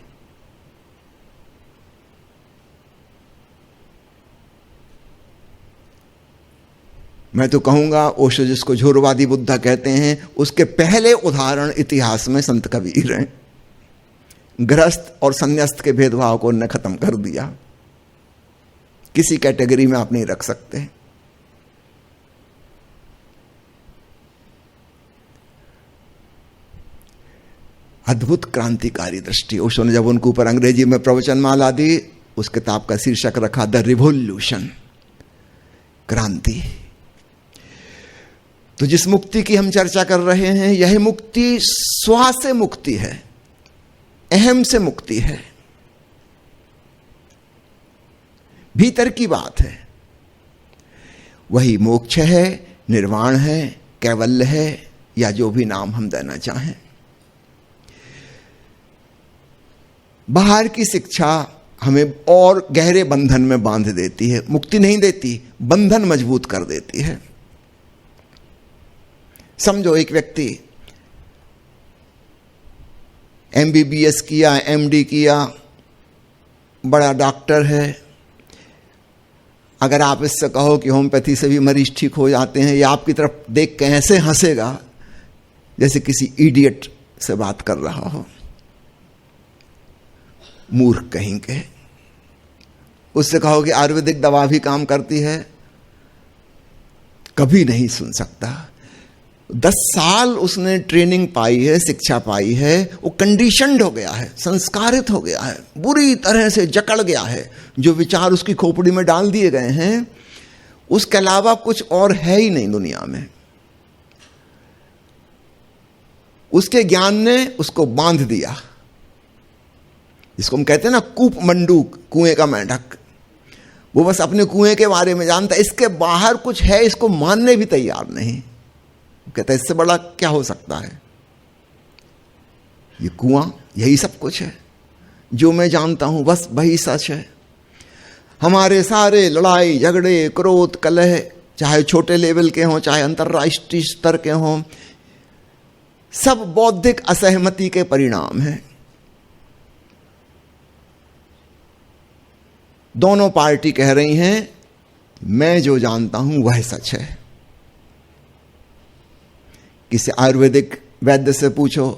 मैं तो कहूंगा ओशो जिसको झोरवादी बुद्धा कहते हैं, उसके पहले उदाहरण इतिहास में संत कबीर हैं। गृहस्थ और संन्यास्त के भेदभाव को उन्होंने खत्म कर दिया। किसी कैटेगरी में आप नहीं रख सकते। अद्भुत क्रांतिकारी दृष्टि। ओशो ने जब उनके ऊपर अंग्रेजी में प्रवचनमाला दी, उस किताब का शीर्षक रखा द रिवोल्यूशन, क्रांति। तो जिस मुक्ति की हम चर्चा कर रहे हैं, यह मुक्ति स्व से मुक्ति है, अहम से मुक्ति है, भीतर की बात है। वही मोक्ष है, निर्वाण है, कैवल्य है, या जो भी नाम हम देना चाहें। बाहर की शिक्षा हमें और गहरे बंधन में बांध देती है, मुक्ति नहीं देती, बंधन मजबूत कर देती है। समझो एक व्यक्ति MBBS किया, MD किया, बड़ा डॉक्टर है। अगर आप इससे कहो कि होम्योपैथी से भी मरीज ठीक हो जाते हैं, या आपकी तरफ देख के ऐसे हंसेगा जैसे किसी इडियट से बात कर रहा हो, मूर्ख कहीं के। उससे कहो कि आयुर्वेदिक दवा भी काम करती है, कभी नहीं सुन सकता। 10 साल उसने ट्रेनिंग पाई है, शिक्षा पाई है, वो कंडीशनड हो गया है, संस्कारित हो गया है, बुरी तरह से जकड़ गया है। जो विचार उसकी खोपड़ी में डाल दिए गए हैं, उसके अलावा कुछ और है ही नहीं दुनिया में। उसके ज्ञान ने उसको बांध दिया, जिसको हम कहते हैं ना कूप मंडूक, कुएं का मेंढक। वो बस अपने कुएं के बारे में जानता है, इसके बाहर कुछ है इसको मानने भी तैयार नहीं। कहता है इससे बड़ा क्या हो सकता है, ये कुआं यही सब कुछ है, जो मैं जानता हूं बस वही सच है। हमारे सारे लड़ाई झगड़े, क्रोध, कलह, चाहे छोटे लेवल के हों चाहे अंतर्राष्ट्रीय स्तर के हों, सब बौद्धिक असहमति के परिणाम हैं। दोनों पार्टी कह रही हैं मैं जो जानता हूं वह सच है। किसी आयुर्वेदिक वैद्य से पूछो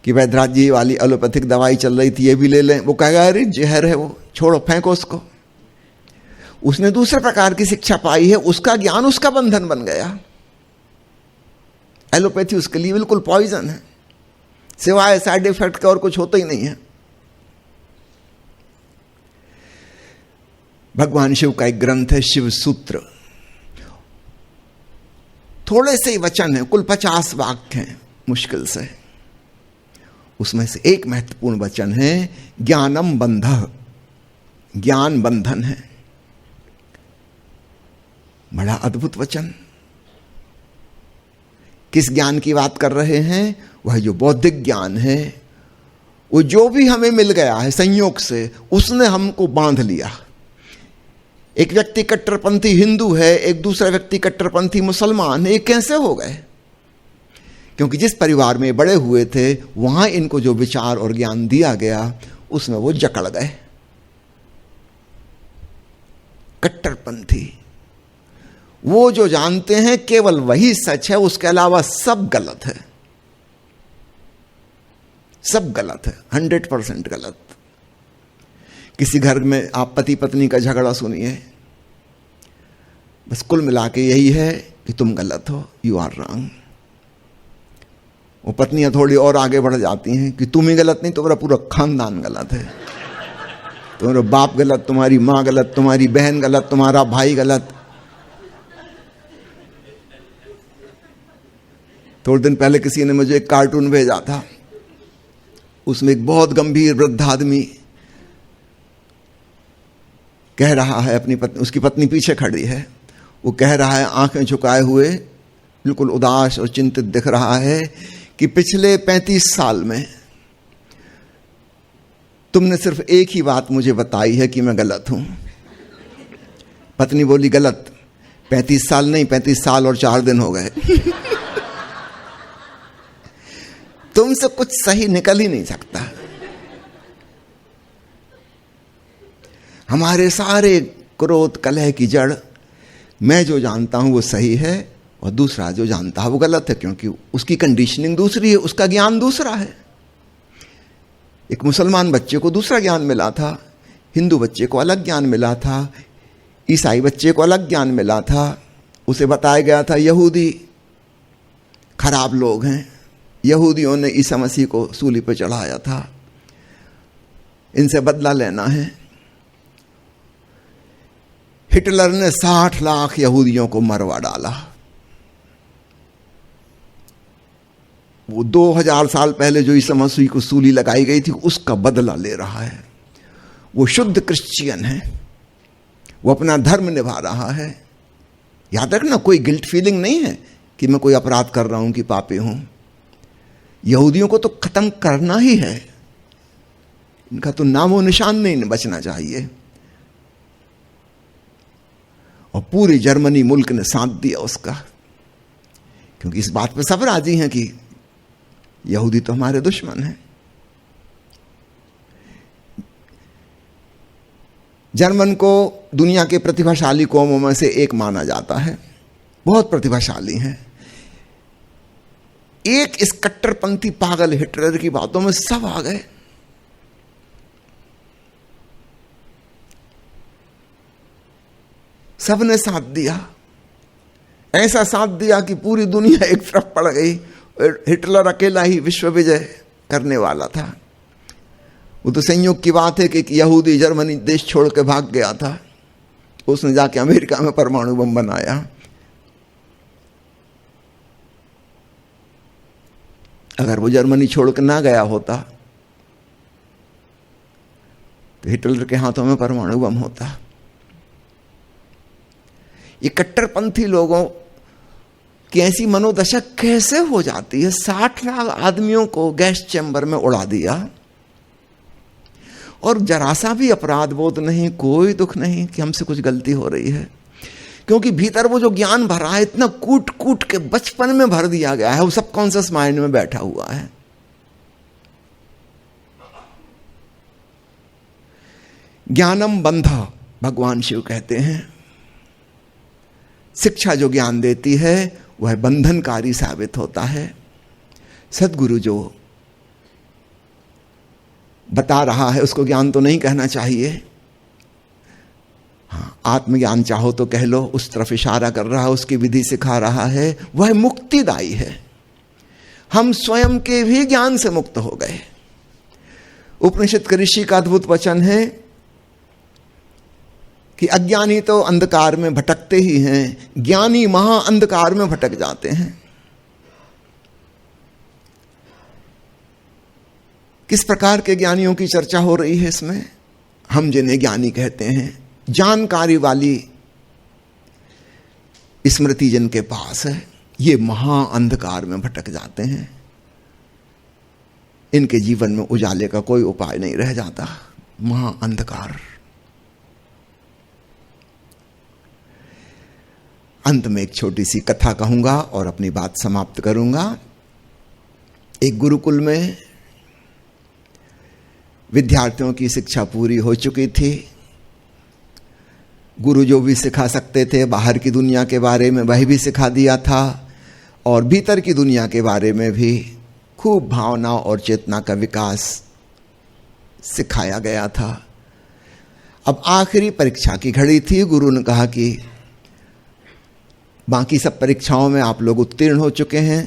कि वैद्यराज जी वाली एलोपैथिक दवाई चल रही थी, ये भी ले लें, वो कहेगा अरे जहर है, वो छोड़ो, फेंको उसको। उसने दूसरे प्रकार की शिक्षा पाई है, उसका ज्ञान उसका बंधन बन गया। एलोपैथी उसके लिए बिल्कुल पॉइजन है, सिवाय साइड इफेक्ट का और कुछ होता ही नहीं है। भगवान शिव का एक ग्रंथ है शिव सूत्र, थोड़े से ही वचन है, कुल 50 वाक्य हैं मुश्किल से। उसमें से एक महत्वपूर्ण वचन है ज्ञानम बंधः, ज्ञान बंधन है। बड़ा अद्भुत वचन। किस ज्ञान की बात कर रहे हैं? वह जो बौद्धिक ज्ञान है, वो जो भी हमें मिल गया है संयोग से, उसने हमको बांध लिया। एक व्यक्ति कट्टरपंथी हिंदू है, एक दूसरा व्यक्ति कट्टरपंथी मुसलमान है, ये कैसे हो गए? क्योंकि जिस परिवार में बड़े हुए थे वहां इनको जो विचार और ज्ञान दिया गया उसमें वो जकड़ गए। कट्टरपंथी वो जो जानते हैं केवल वही सच है, उसके अलावा सब गलत है, सब गलत है, 100% गलत। किसी घर में आप पति पत्नी का झगड़ा सुनिए, बस कुल मिला के यही है कि तुम गलत हो, यू आर रॉन्ग। वो पत्नियां थोड़ी और आगे बढ़ जाती हैं कि तुम ही गलत नहीं, तुम्हारा पूरा खानदान गलत है, तुम्हारा बाप गलत, तुम्हारी माँ गलत, तुम्हारी बहन गलत, तुम्हारा भाई गलत। थोड़े दिन पहले किसी ने मुझे एक कार्टून भेजा था, उसमें एक बहुत गंभीर वृद्ध आदमी कह रहा है अपनी पत्नी, उसकी पत्नी पीछे खड़ी है, वो कह रहा है आंखें झुकाए हुए, बिल्कुल उदास और चिंतित दिख रहा है कि पिछले 35 साल में तुमने सिर्फ एक ही बात मुझे बताई है कि मैं गलत हूं। पत्नी बोली गलत? 35 साल नहीं, 35 साल और 4 दिन हो गए। तुमसे कुछ सही निकल ही नहीं सकता। हमारे सारे क्रोध कलह की जड़ मैं जो जानता हूं वो सही है और दूसरा जो जानता है वो गलत है, क्योंकि उसकी कंडीशनिंग दूसरी है, उसका ज्ञान दूसरा है। एक मुसलमान बच्चे को दूसरा ज्ञान मिला था, हिंदू बच्चे को अलग ज्ञान मिला था, ईसाई बच्चे को अलग ज्ञान मिला था। उसे बताया गया था यहूदी खराब लोग हैं, यहूदियों ने ईसा मसीह को सूली पर चढ़ाया था, इनसे बदला लेना है। हिटलर ने 60 लाख यहूदियों को मरवा डाला। वो 2000 साल पहले जो ईसा मसीह को सूली लगाई गई थी उसका बदला ले रहा है। वो शुद्ध क्रिश्चियन है, वो अपना धर्म निभा रहा है। याद रखना, कोई गिल्ट फीलिंग नहीं है कि मैं कोई अपराध कर रहा हूं कि पापी हूं। यहूदियों को तो खत्म करना ही है, इनका तो नामो निशान नहीं बचना चाहिए। और पूरी जर्मनी मुल्क ने साथ दिया उसका, क्योंकि इस बात पे सब राजी हैं कि यहूदी तो हमारे दुश्मन हैं। जर्मन को दुनिया के प्रतिभाशाली कौमों में से एक माना जाता है, बहुत प्रतिभाशाली हैं। एक इस कट्टरपंथी पागल हिटलर की बातों में सब आ गए। सबने साथ दिया, ऐसा साथ दिया कि पूरी दुनिया एक तरफ पड़ गई। हिटलर अकेला ही विश्व विजय करने वाला था। वो तो संयोग की बात है कि यहूदी जर्मनी देश छोड़ के भाग गया था, उसने जाके अमेरिका में परमाणु बम बनाया। अगर वो जर्मनी छोड़ के ना गया होता तो हिटलर के हाथों में परमाणु बम होता। ये कट्टरपंथी लोगों की ऐसी मनोदशा कैसे हो जाती है? 60 लाख आदमियों को गैस चैम्बर में उड़ा दिया और जरा सा भी अपराध बोध नहीं, कोई दुख नहीं कि हमसे कुछ गलती हो रही है, क्योंकि भीतर वो जो ज्ञान भरा है इतना कूट कूट के बचपन में भर दिया गया है, वो सबकॉन्शियस माइंड में बैठा हुआ है। ज्ञानम बंधा भगवान शिव कहते हैं। शिक्षा जो ज्ञान देती है वह बंधनकारी साबित होता है। सद्गुरु जो बता रहा है उसको ज्ञान तो नहीं कहना चाहिए। हाँ, आत्मज्ञान चाहो तो कह लो, उस तरफ इशारा कर रहा है, उसकी विधि सिखा रहा है, वह मुक्तिदायी है। हम स्वयं के भी ज्ञान से मुक्त हो गए। उपनिषद के ऋषि का अद्भुत वचन है कि अज्ञानी तो अंधकार में भटकते ही हैं, ज्ञानी महा अंधकार में भटक जाते हैं। किस प्रकार के ज्ञानियों की चर्चा हो रही है इसमें? हम जिन्हें ज्ञानी कहते हैं, जानकारी वाली स्मृति जिनके पास है, ये महा अंधकार में भटक जाते हैं। इनके जीवन में उजाले का कोई उपाय नहीं रह जाता। महा अंधकार। अंत में एक छोटी सी कथा कहूंगा और अपनी बात समाप्त करूंगा। एक गुरुकुल में विद्यार्थियों की शिक्षा पूरी हो चुकी थी। गुरु जो भी सिखा सकते थे बाहर की दुनिया के बारे में वह भी सिखा दिया था, और भीतर की दुनिया के बारे में भी खूब भावना और चेतना का विकास सिखाया गया था। अब आखिरी परीक्षा की घड़ी थी। गुरु ने कहा कि बाकी सब परीक्षाओं में आप लोग उत्तीर्ण हो चुके हैं।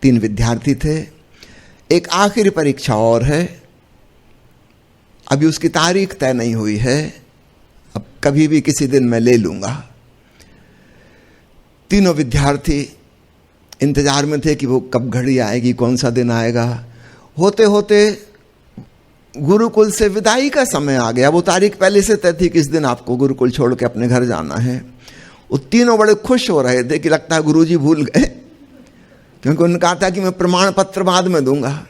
3 विद्यार्थी थे, एक आखिरी परीक्षा और है, अभी उसकी तारीख तय नहीं हुई है, अब कभी भी किसी दिन मैं ले लूंगा। तीनों विद्यार्थी इंतजार में थे कि वो कब घड़ी आएगी, कौन सा दिन आएगा। होते होते गुरुकुल से विदाई का समय आ गया। वो तारीख पहले से तय थी कि इस दिन आपको गुरुकुल छोड़ के अपने घर जाना है। वो तीनों बड़े खुश हो रहे थे कि लगता है गुरुजी भूल गए, क्योंकि उन्होंने कहा था कि मैं प्रमाण पत्र बाद में दूंगा,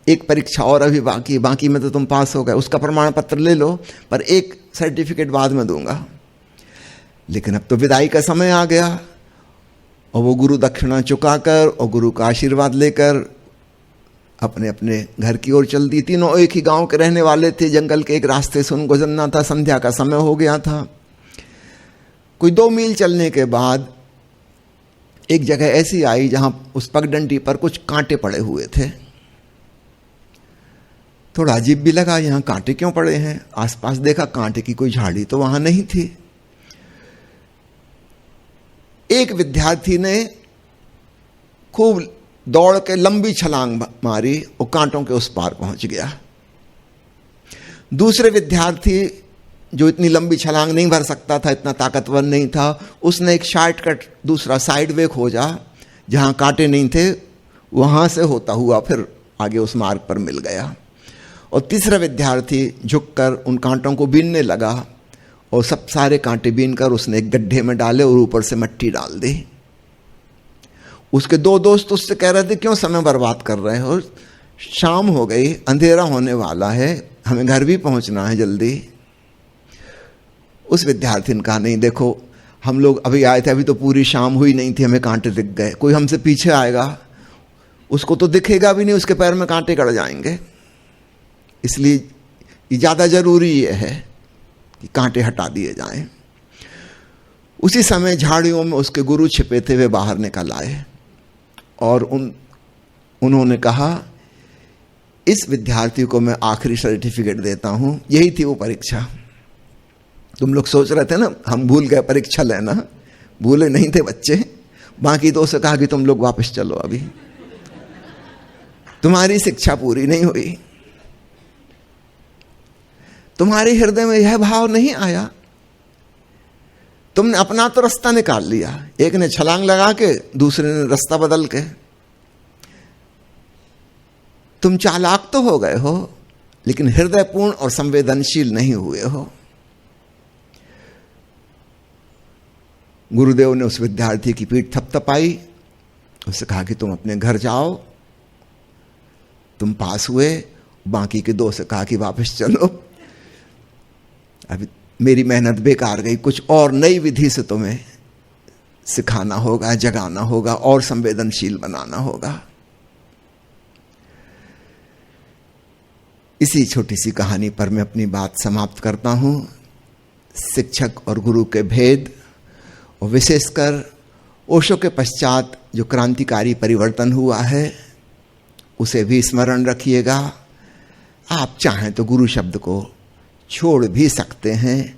एक परीक्षा और अभी बाकी में तो तुम पास हो गए, उसका प्रमाण पत्र ले लो, पर एक सर्टिफिकेट बाद में दूंगा। लेकिन अब तो विदाई का समय आ गया और वो गुरु दक्षिणा चुकाकर और गुरु का आशीर्वाद लेकर अपने अपने घर की ओर चल दी। तीनों एक ही गांव के रहने वाले थे। जंगल के एक रास्ते से उनको गुजरना था। संध्या का समय हो गया था। कोई 2 मील चलने के बाद एक जगह ऐसी आई जहां उस पगडंडी पर कुछ कांटे पड़े हुए थे। थोड़ा अजीब भी लगा, यहां कांटे क्यों पड़े हैं। आसपास देखा, कांटे की कोई झाड़ी तो वहां नहीं थी। एक विद्यार्थी ने खूब दौड़ के लंबी छलांग मारी और कांटों के उस पार पहुंच गया। दूसरे विद्यार्थी जो इतनी लंबी छलांग नहीं भर सकता था, इतना ताकतवर नहीं था, उसने एक शॉर्टकट दूसरा साइड वे खोजा जहां कांटे नहीं थे, वहां से होता हुआ फिर आगे उस मार्ग पर मिल गया। और तीसरा विद्यार्थी झुककर उन कांटों को बीनने लगा और सब सारे कांटे बीनकर उसने एक गड्ढे में डाले और ऊपर से मिट्टी डाल दी। उसके 2 दोस्त उससे कह रहे थे क्यों समय बर्बाद कर रहे हो, शाम हो गई, अंधेरा होने वाला है, हमें घर भी पहुंचना है जल्दी। उस विद्यार्थी ने कहा नहीं देखो, हम लोग अभी आए थे, अभी तो पूरी शाम हुई नहीं थी, हमें कांटे दिख गए। कोई हमसे पीछे आएगा, उसको तो दिखेगा भी नहीं, उसके पैर में कांटे गड़ जाएंगे। इसलिए ये ज़्यादा जरूरी ये है कि कांटे हटा दिए जाएं। उसी समय झाड़ियों में उसके गुरु छिपे थे, वे बाहर निकल आए और उन्होंने कहा इस विद्यार्थी को मैं आखिरी सर्टिफिकेट देता हूं। यही थी वो परीक्षा। तुम लोग सोच रहे थे ना हम भूल गए परीक्षा लेना, भूले नहीं थे बच्चे। बाकी तो उसे कहा कि तुम लोग वापस चलो, अभी तुम्हारी शिक्षा पूरी नहीं हुई, तुम्हारे हृदय में यह भाव नहीं आया, तुमने अपना तो रास्ता निकाल लिया, एक ने छलांग लगा के, दूसरे ने रास्ता बदल के। तुम चालाक तो हो गए हो, लेकिन हृदयपूर्ण और संवेदनशील नहीं हुए हो। गुरुदेव ने उस विद्यार्थी की पीठ थपथपाई, उससे कहा कि तुम अपने घर जाओ, तुम पास हुए। बाकी के 2 से कहा कि वापस चलो, अभी मेरी मेहनत बेकार गई, कुछ और नई विधि से तुम्हें सिखाना होगा, जगाना होगा और संवेदनशील बनाना होगा। इसी छोटी सी कहानी पर मैं अपनी बात समाप्त करता हूं। शिक्षक और गुरु के भेद, और विशेषकर ओशो के पश्चात जो क्रांतिकारी परिवर्तन हुआ है उसे भी स्मरण रखिएगा। आप चाहें तो गुरु शब्द को छोड़ भी सकते हैं,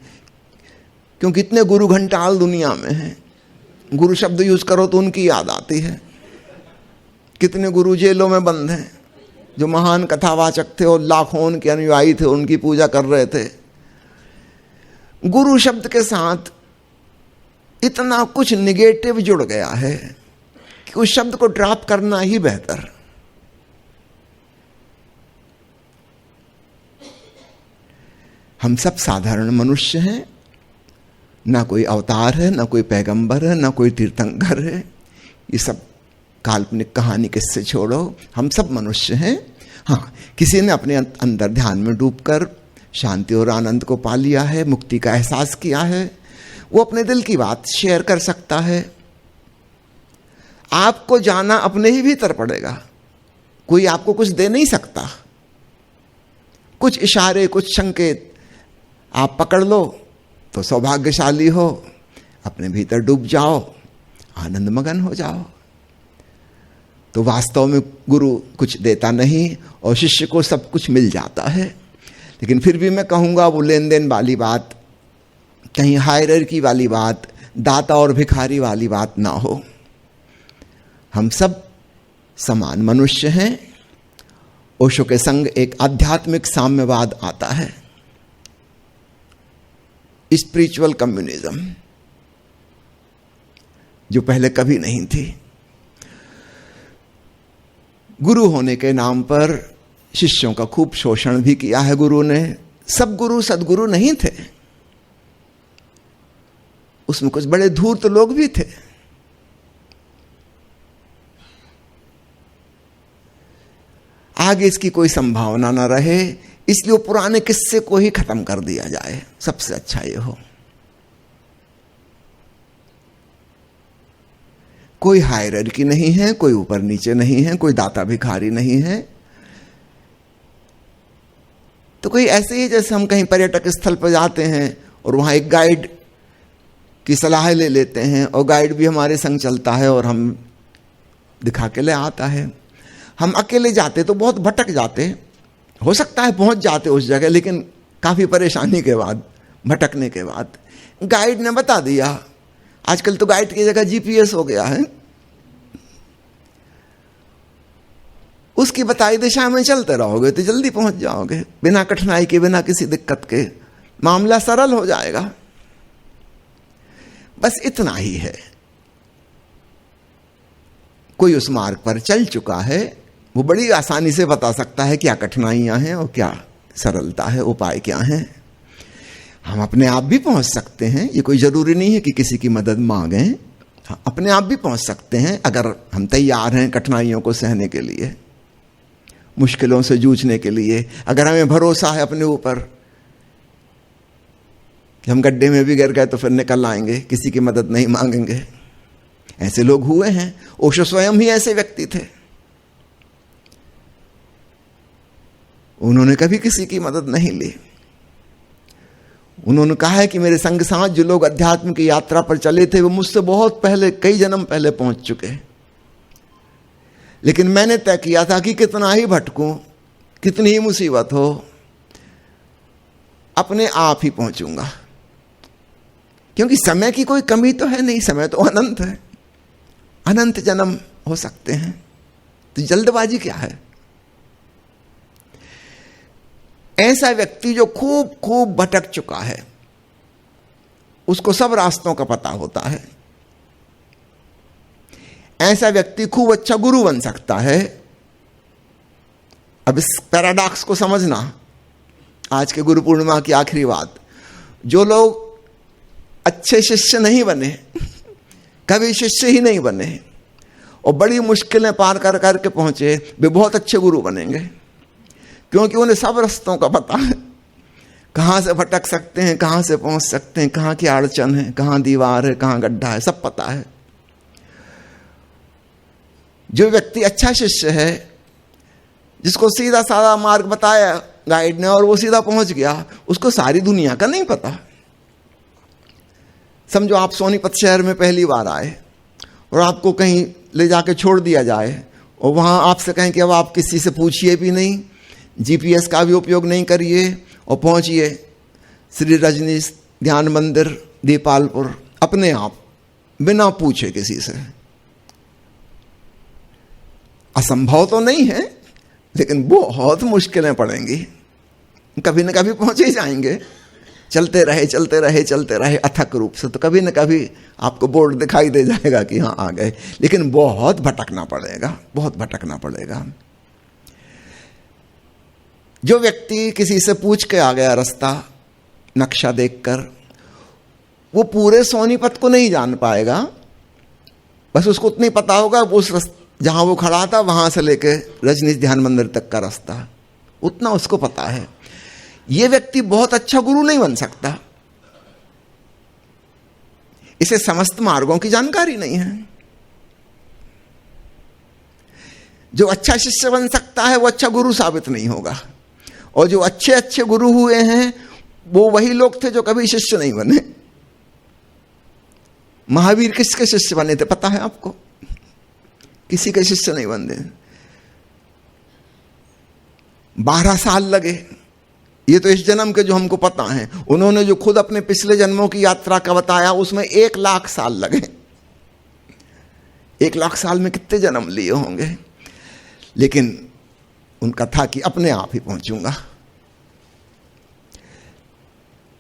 क्योंकि इतने गुरु घंटाल दुनिया में हैं। गुरु शब्द यूज करो तो उनकी याद आती है। कितने गुरु जेलों में बंद हैं जो महान कथावाचक थे और लाखों उनके अनुयायी थे, उनकी पूजा कर रहे थे। गुरु शब्द के साथ इतना कुछ निगेटिव जुड़ गया है कि उस शब्द को ड्रॉप करना ही बेहतर। हम सब साधारण मनुष्य हैं, ना कोई अवतार है, ना कोई पैगंबर है, ना कोई तीर्थंकर है। ये सब काल्पनिक कहानी किससे छोड़ो, हम सब मनुष्य हैं। हाँ, किसी ने अपने अंदर ध्यान में डूबकर शांति और आनंद को पा लिया है, मुक्ति का एहसास किया है, वो अपने दिल की बात शेयर कर सकता है। आपको जाना अपने ही भीतर पड़ेगा, कोई आपको कुछ दे नहीं सकता। कुछ इशारे, कुछ संकेत आप पकड़ लो तो सौभाग्यशाली हो, अपने भीतर डूब जाओ, आनंद मगन हो जाओ। तो वास्तव में गुरु कुछ देता नहीं और शिष्य को सब कुछ मिल जाता है। लेकिन फिर भी मैं कहूँगा वो लेन देन वाली बात, कहीं हायरार्की वाली बात, दाता और भिखारी वाली बात ना हो। हम सब समान मनुष्य हैं। ओशो के संग एक आध्यात्मिक साम्यवाद आता है, स्पिरिचुअल कम्युनिज्म, जो पहले कभी नहीं थी। गुरु होने के नाम पर शिष्यों का खूब शोषण भी किया है गुरु ने। सब गुरु सद्गुरु नहीं थे, उसमें कुछ बड़े धूर्त लोग भी थे। आगे इसकी कोई संभावना ना रहे, इसलिए वो पुराने किस्से को ही खत्म कर दिया जाए, सबसे अच्छा ये हो। कोई हायरार्की नहीं है, कोई ऊपर नीचे नहीं है, कोई दाता भिखारी नहीं है। तो कोई ऐसे ही जैसे हम कहीं पर्यटक स्थल पर जाते हैं और वहां एक गाइड की सलाह ले लेते हैं और गाइड भी हमारे संग चलता है और हम दिखा के ले आता है। हम अकेले जाते तो बहुत भटक जाते, हो सकता है पहुंच जाते उस जगह, लेकिन काफी परेशानी के बाद, भटकने के बाद गाइड ने बता दिया। आजकल तो गाइड की जगह जीपीएस हो गया है, उसकी बताई दिशा में चलते रहोगे तो जल्दी पहुंच जाओगे, बिना कठिनाई के, बिना किसी दिक्कत के, मामला सरल हो जाएगा। बस इतना ही है। कोई उस मार्ग पर चल चुका है, वो बड़ी आसानी से बता सकता है क्या कठिनाइयां हैं और क्या सरलता है, उपाय क्या है। हम अपने आप भी पहुंच सकते हैं, ये कोई जरूरी नहीं है कि किसी की मदद मांगें। अपने आप भी पहुंच सकते हैं अगर हम तैयार हैं कठिनाइयों को सहने के लिए, मुश्किलों से जूझने के लिए। अगर हमें भरोसा है अपने ऊपर कि हम गड्ढे में भी गिर गए तो फिर निकल आएंगे, किसी की मदद नहीं मांगेंगे। ऐसे लोग हुए हैं, ओशो स्वयं ही ऐसे व्यक्ति थे। उन्होंने कभी किसी की मदद नहीं ली। उन्होंने कहा है कि मेरे संग साथ जो लोग अध्यात्म की यात्रा पर चले थे वो मुझसे बहुत पहले, कई जन्म पहले पहुंच चुके, लेकिन मैंने तय किया था कि कितना ही भटकूं, कितनी ही मुसीबत हो, अपने आप ही पहुंचूंगा। क्योंकि समय की कोई कमी तो है नहीं, समय तो अनंत है, अनंत जन्म हो सकते हैं, तो जल्दबाजी क्या है। ऐसा व्यक्ति जो खूब खूब भटक चुका है, उसको सब रास्तों का पता होता है। ऐसा व्यक्ति खूब अच्छा गुरु बन सकता है। अब इस पैराडॉक्स को समझना, आज के गुरु पूर्णिमा की आखिरी बात। जो लोग अच्छे शिष्य नहीं बने, कभी शिष्य ही नहीं बने और बड़ी मुश्किलें पार कर करके पहुंचे, वे बहुत अच्छे गुरु बनेंगे, क्योंकि उन्हें सब रास्तों का पता है, कहां से भटक सकते हैं, कहां से पहुंच सकते हैं, कहां की अड़चन है, कहां दीवार है, कहां गड्ढा है, सब पता है। जो व्यक्ति अच्छा शिष्य है, जिसको सीधा साधा मार्ग बताया गाइड ने और वो सीधा पहुंच गया, उसको सारी दुनिया का नहीं पता। समझो आप सोनीपत शहर में पहली बार आए और आपको कहीं ले जाके छोड़ दिया जाए और वहां आपसे कहें कि अब आप किसी से पूछिए भी नहीं, जीपीएस का भी उपयोग नहीं करिए और पहुंचिए श्री रजनीश ध्यान मंदिर दीपालपुर, अपने आप, बिना पूछे किसी से। असंभव तो नहीं है, लेकिन बहुत मुश्किलें पड़ेंगी, कभी न कभी पहुंचे ही जाएंगे। चलते रहे चलते रहे चलते रहे अथक रूप से, तो कभी न कभी आपको बोर्ड दिखाई दे जाएगा कि हाँ आ गए, लेकिन बहुत भटकना पड़ेगा, बहुत भटकना पड़ेगा। जो व्यक्ति किसी से पूछ के आ गया रास्ता, नक्शा देखकर, वो पूरे सोनीपत को नहीं जान पाएगा, बस उसको उतना ही पता होगा उस जहां वो खड़ा था वहां से लेके रजनीश ध्यान मंदिर तक का रास्ता, उतना उसको पता है। ये व्यक्ति बहुत अच्छा गुरु नहीं बन सकता, इसे समस्त मार्गों की जानकारी नहीं है। जो अच्छा शिष्य बन सकता है वो अच्छा गुरु साबित नहीं होगा, और जो अच्छे अच्छे गुरु हुए हैं वो वही लोग थे जो कभी शिष्य नहीं बने। महावीर किसके शिष्य बने थे पता है आपको? किसी के शिष्य नहीं बने। 12 साल लगे, ये तो इस जन्म के जो हमको पता है। उन्होंने जो खुद अपने पिछले जन्मों की यात्रा का बताया, उसमें 1 लाख साल लगे। 1 लाख साल में कितने जन्म लिए होंगे, लेकिन उनका था कि अपने आप ही पहुंचूंगा।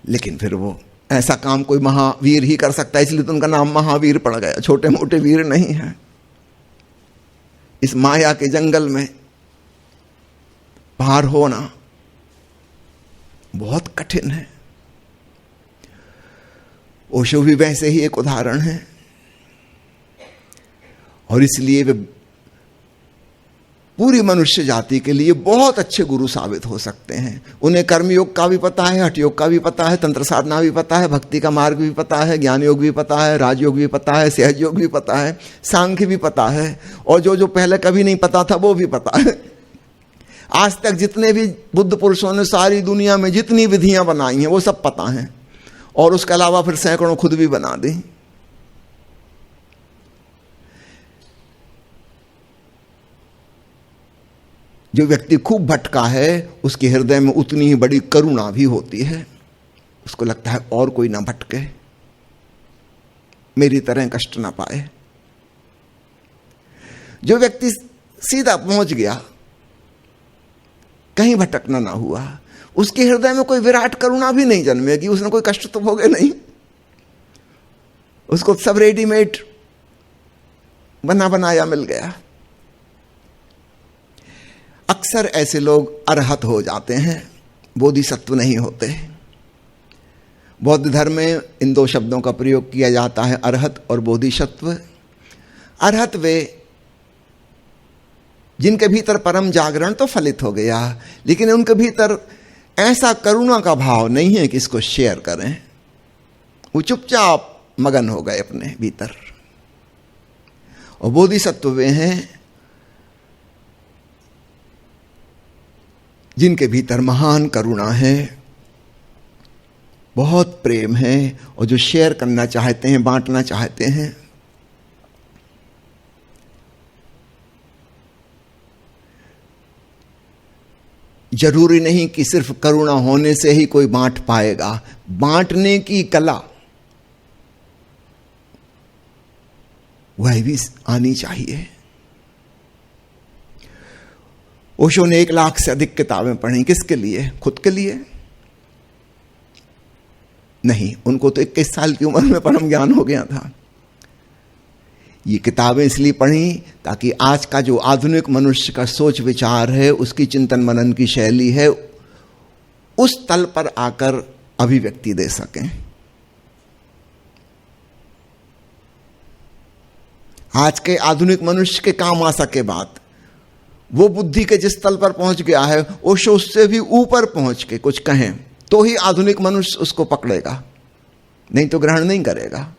लेकिन फिर वो ऐसा काम कोई महावीर ही कर सकता है, इसलिए तो उनका नाम महावीर पड़ गया, छोटे मोटे वीर नहीं है। इस माया के जंगल में पार होना बहुत कठिन है। ओशो भी वैसे ही एक उदाहरण है, और इसलिए वे पूरी मनुष्य जाति के लिए बहुत अच्छे गुरु साबित हो सकते हैं। उन्हें कर्मयोग का भी पता है, हठ योग का भी पता है, तंत्र साधना भी पता है, भक्ति का मार्ग भी पता है, ज्ञान योग भी पता है, राजयोग भी पता है, सहज योग भी पता है, सांख्य भी पता है, और जो जो पहले कभी नहीं पता था वो भी पता है। आज तक जितने भी बुद्ध पुरुषों ने सारी दुनिया में जितनी विधियां बनाई हैं वो सब पता है, और उसके अलावा फिर सैकड़ों खुद भी बना दी। जो व्यक्ति खूब भटका है उसके हृदय में उतनी ही बड़ी करुणा भी होती है। उसको लगता है और कोई ना भटके, मेरी तरह कष्ट ना पाए। जो व्यक्ति सीधा पहुंच गया, कहीं भटकना ना हुआ, उसके हृदय में कोई विराट करुणा भी नहीं जन्मेगी। उसने कोई कष्ट तो भोगे नहीं, उसको सब रेडीमेड बना बनाया मिल गया। अक्सर ऐसे लोग अरहत हो जाते हैं, बोधिसत्व नहीं होते। बौद्ध धर्म में इन दो शब्दों का प्रयोग किया जाता है, अरहत और बोधिसत्व। अरहत वे जिनके भीतर परम जागरण तो फलित हो गया, लेकिन उनके भीतर ऐसा करुणा का भाव नहीं है कि इसको शेयर करें। वो चुपचाप मगन हो गए अपने भीतर। और बोधिसत्व वे हैं जिनके भीतर महान करुणा है, बहुत प्रेम है, और जो शेयर करना चाहते हैं, बांटना चाहते हैं। जरूरी नहीं कि सिर्फ करुणा होने से ही कोई बांट पाएगा। बांटने की कला वह भी आनी चाहिए। ओशो ने 1 लाख से अधिक किताबें पढ़ी। किसके लिए? खुद के लिए नहीं, उनको तो 21 साल की उम्र में परम ज्ञान हो गया था। ये किताबें इसलिए पढ़ी ताकि आज का जो आधुनिक मनुष्य का सोच विचार है, उसकी चिंतन मनन की शैली है, उस तल पर आकर अभिव्यक्ति दे सकें। आज के आधुनिक मनुष्य के काम आ सके बात। वो बुद्धि के जिस तल पर पहुंच गया है, ओशो उससे भी ऊपर पहुंच के कुछ कहें तो ही आधुनिक मनुष्य उसको पकड़ेगा, नहीं तो ग्रहण नहीं करेगा।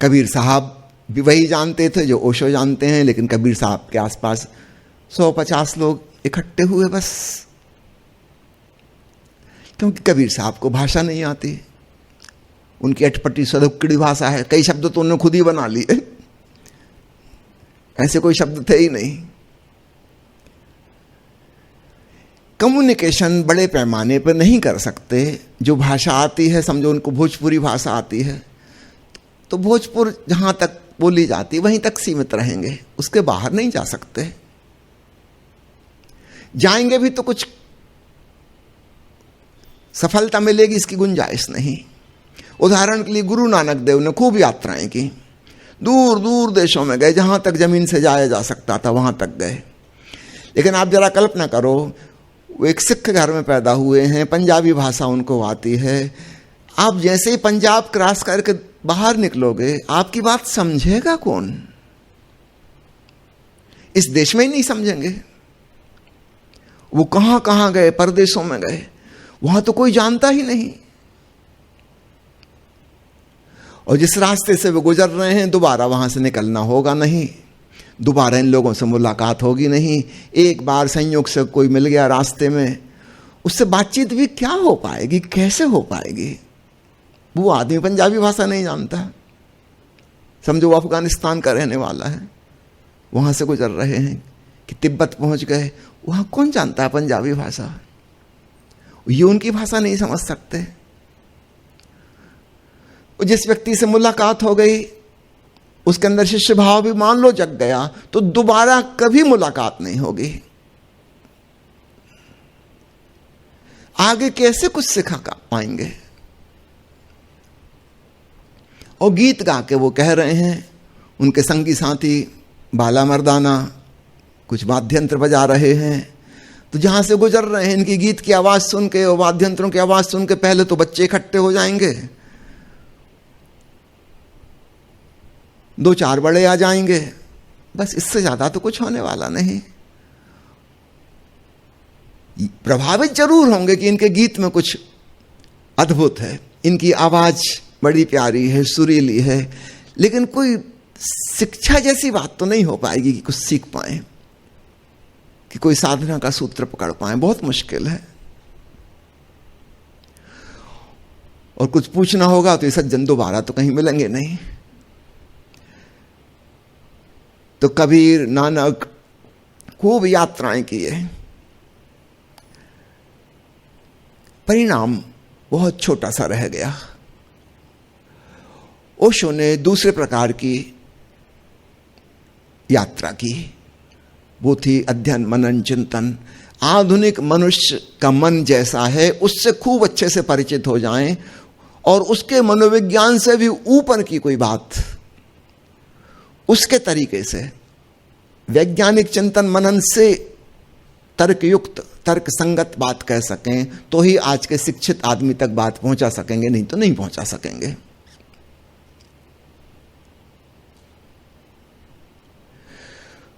कबीर साहब भी वही जानते थे जो ओशो जानते हैं, लेकिन कबीर साहब के आसपास 150 लोग इकट्ठे हुए बस, क्योंकि कबीर साहब को भाषा नहीं आती। उनकी अटपटी सदुक्कड़ी भाषा है, कई शब्द तो उन्होंने खुद ही बना लिए, ऐसे कोई शब्द थे ही नहीं। कम्युनिकेशन बड़े पैमाने पर नहीं कर सकते। जो भाषा आती है, समझो उनको भोजपुरी भाषा आती है, तो भोजपुर जहां तक बोली जाती वहीं तक सीमित रहेंगे, उसके बाहर नहीं जा सकते। जाएंगे भी तो कुछ सफलता मिलेगी इसकी गुंजाइश नहीं। उदाहरण के लिए गुरु नानक देव ने खूब यात्राएं की, दूर दूर देशों में गए, जहां तक जमीन से जाया जा सकता था वहां तक गए। लेकिन आप जरा कल्पना करो, वो एक सिख घर में पैदा हुए हैं, पंजाबी भाषा उनको आती है। आप जैसे ही पंजाब क्रॉस करके बाहर निकलोगे, आपकी बात समझेगा कौन? इस देश में ही नहीं समझेंगे। वो कहां कहां गए, परदेशों में गए, वहां तो कोई जानता ही नहीं। और जिस रास्ते से वो गुजर रहे हैं, दोबारा वहां से निकलना होगा नहीं, दोबारा इन लोगों से मुलाकात होगी नहीं। एक बार संयोग से कोई मिल गया रास्ते में, उससे बातचीत भी क्या हो पाएगी, कैसे हो पाएगी? वो आदमी पंजाबी भाषा नहीं जानता, समझो वो अफगानिस्तान का रहने वाला है, वहां से गुजर रहे हैं कि तिब्बत पहुंच गए, वहां कौन जानता है पंजाबी भाषा? ये उनकी भाषा नहीं समझ सकते। जिस व्यक्ति से मुलाकात हो गई, उसके अंदर शिष्य भाव भी मान लो जग गया, तो दोबारा कभी मुलाकात नहीं होगी। आगे कैसे कुछ सिखा पाएंगे? और गीत गा के वो कह रहे हैं, उनके संगी साथी बाला मर्दाना, कुछ वाद्यंत्र बजा रहे हैं। तो जहां से गुजर रहे हैं इनकी गीत की आवाज सुन के और वाद्यंत्रों की आवाज सुन के पहले तो बच्चे इकट्ठे हो जाएंगे, 2-4 बड़े आ जाएंगे, बस इससे ज्यादा तो कुछ होने वाला नहीं। प्रभावित जरूर होंगे कि इनके गीत में कुछ अद्भुत है, इनकी आवाज बड़ी प्यारी है, सुरीली है, लेकिन कोई शिक्षा जैसी बात तो नहीं हो पाएगी कि कुछ सीख पाए, कि कोई साधना का सूत्र पकड़ पाए, बहुत मुश्किल है। और कुछ पूछना होगा तो ये सज्जन दोबारा तो कहीं मिलेंगे नहीं। तो कबीर, नानक खूब यात्राएं किए, परिणाम बहुत छोटा सा रह गया। ओशो ने दूसरे प्रकार की यात्रा की, वो थी अध्ययन मनन चिंतन। आधुनिक मनुष्य का मन जैसा है उससे खूब अच्छे से परिचित हो जाएं और उसके मनोविज्ञान से भी ऊपर की कोई बात उसके तरीके से वैज्ञानिक चिंतन मनन से तर्कयुक्त तर्क संगत बात कह सकें तो ही आज के शिक्षित आदमी तक बात पहुंचा सकेंगे, नहीं तो नहीं पहुंचा सकेंगे।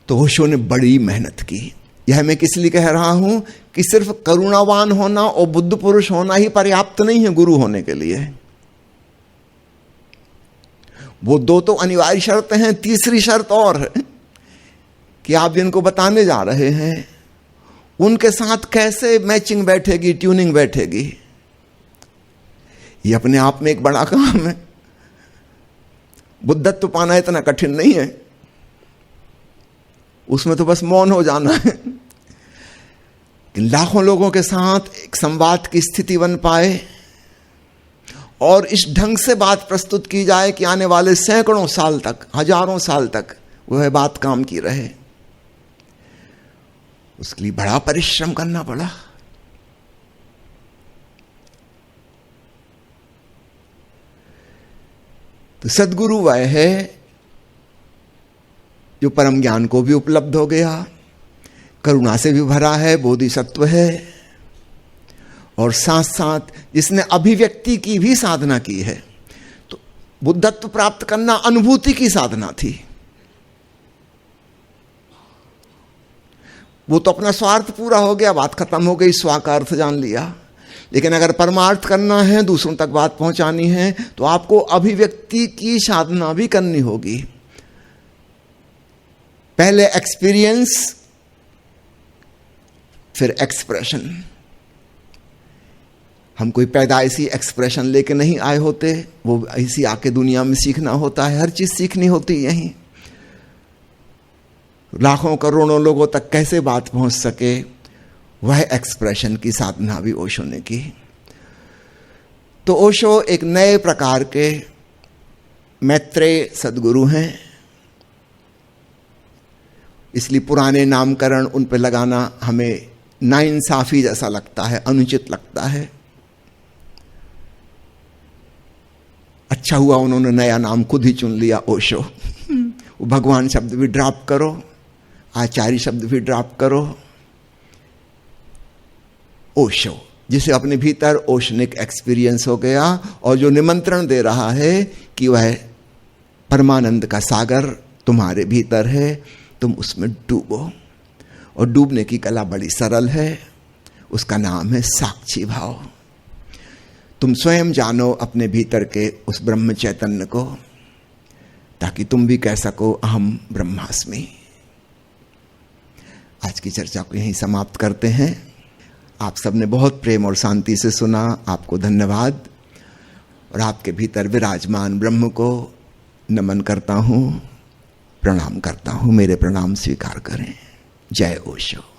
तो ओशो ने बड़ी मेहनत की। यह मैं किस लिए कह रहा हूं कि सिर्फ करुणावान होना और बुद्ध पुरुष होना ही पर्याप्त नहीं है गुरु होने के लिए। वो 2 तो अनिवार्य शर्तें हैं, तीसरी शर्त और है कि आप जिनको बताने जा रहे हैं उनके साथ कैसे मैचिंग बैठेगी, ट्यूनिंग बैठेगी। ये अपने आप में एक बड़ा काम है। बुद्धत्व पाना इतना कठिन नहीं है, उसमें तो बस मौन हो जाना है। लाखों लोगों के साथ एक संवाद की स्थिति बन पाए और इस ढंग से बात प्रस्तुत की जाए कि आने वाले सैकड़ों साल तक, हजारों साल तक वह बात काम की रहे, उसके लिए बड़ा परिश्रम करना पड़ा। तो सद्गुरु वह है जो परम ज्ञान को भी उपलब्ध हो गया, करुणा से भी भरा है, बोधिसत्व है, और साथ साथ जिसने अभिव्यक्ति की भी साधना की है। तो बुद्धत्व प्राप्त करना अनुभूति की साधना थी। वो तो अपना स्वार्थ पूरा हो गया, बात खत्म हो गई, स्वा का अर्थ जान लिया। लेकिन अगर परमार्थ करना है, दूसरों तक बात पहुंचानी है, तो आपको अभिव्यक्ति की साधना भी करनी होगी। पहले एक्सपीरियंस, फिर एक्सप्रेशन। हम कोई पैदाइशी एक्सप्रेशन लेके नहीं आए होते, वो ऐसी आके दुनिया में सीखना होता है, हर चीज सीखनी होती है यहीं। लाखों करोड़ों लोगों तक कैसे बात पहुंच सके, वह एक्सप्रेशन की साधना भी ओशो ने की। तो ओशो एक नए प्रकार के मैत्रेय सद्गुरु हैं, इसलिए पुराने नामकरण उन पर लगाना हमें नाइंसाफी जैसा लगता है, अनुचित लगता है। अच्छा हुआ उन्होंने नया नाम खुद ही चुन लिया, ओशो। वो भगवान शब्द भी ड्रॉप करो, आचार्य शब्द भी ड्रॉप करो, ओशो, जिसे अपने भीतर ओशनिक एक्सपीरियंस हो गया और जो निमंत्रण दे रहा है कि वह परमानंद का सागर तुम्हारे भीतर है, तुम उसमें डूबो। और डूबने की कला बड़ी सरल है, उसका नाम है साक्षी भाव। तुम स्वयं जानो अपने भीतर के उस ब्रह्म चैतन्य को, ताकि तुम भी कह सको अहम ब्रह्मास्मि। आज की चर्चा को यहीं समाप्त करते हैं। आप सबने बहुत प्रेम और शांति से सुना, आपको धन्यवाद। और आपके भीतर विराजमान ब्रह्म को नमन करता हूँ, प्रणाम करता हूँ। मेरे प्रणाम स्वीकार करें। जय ओशो।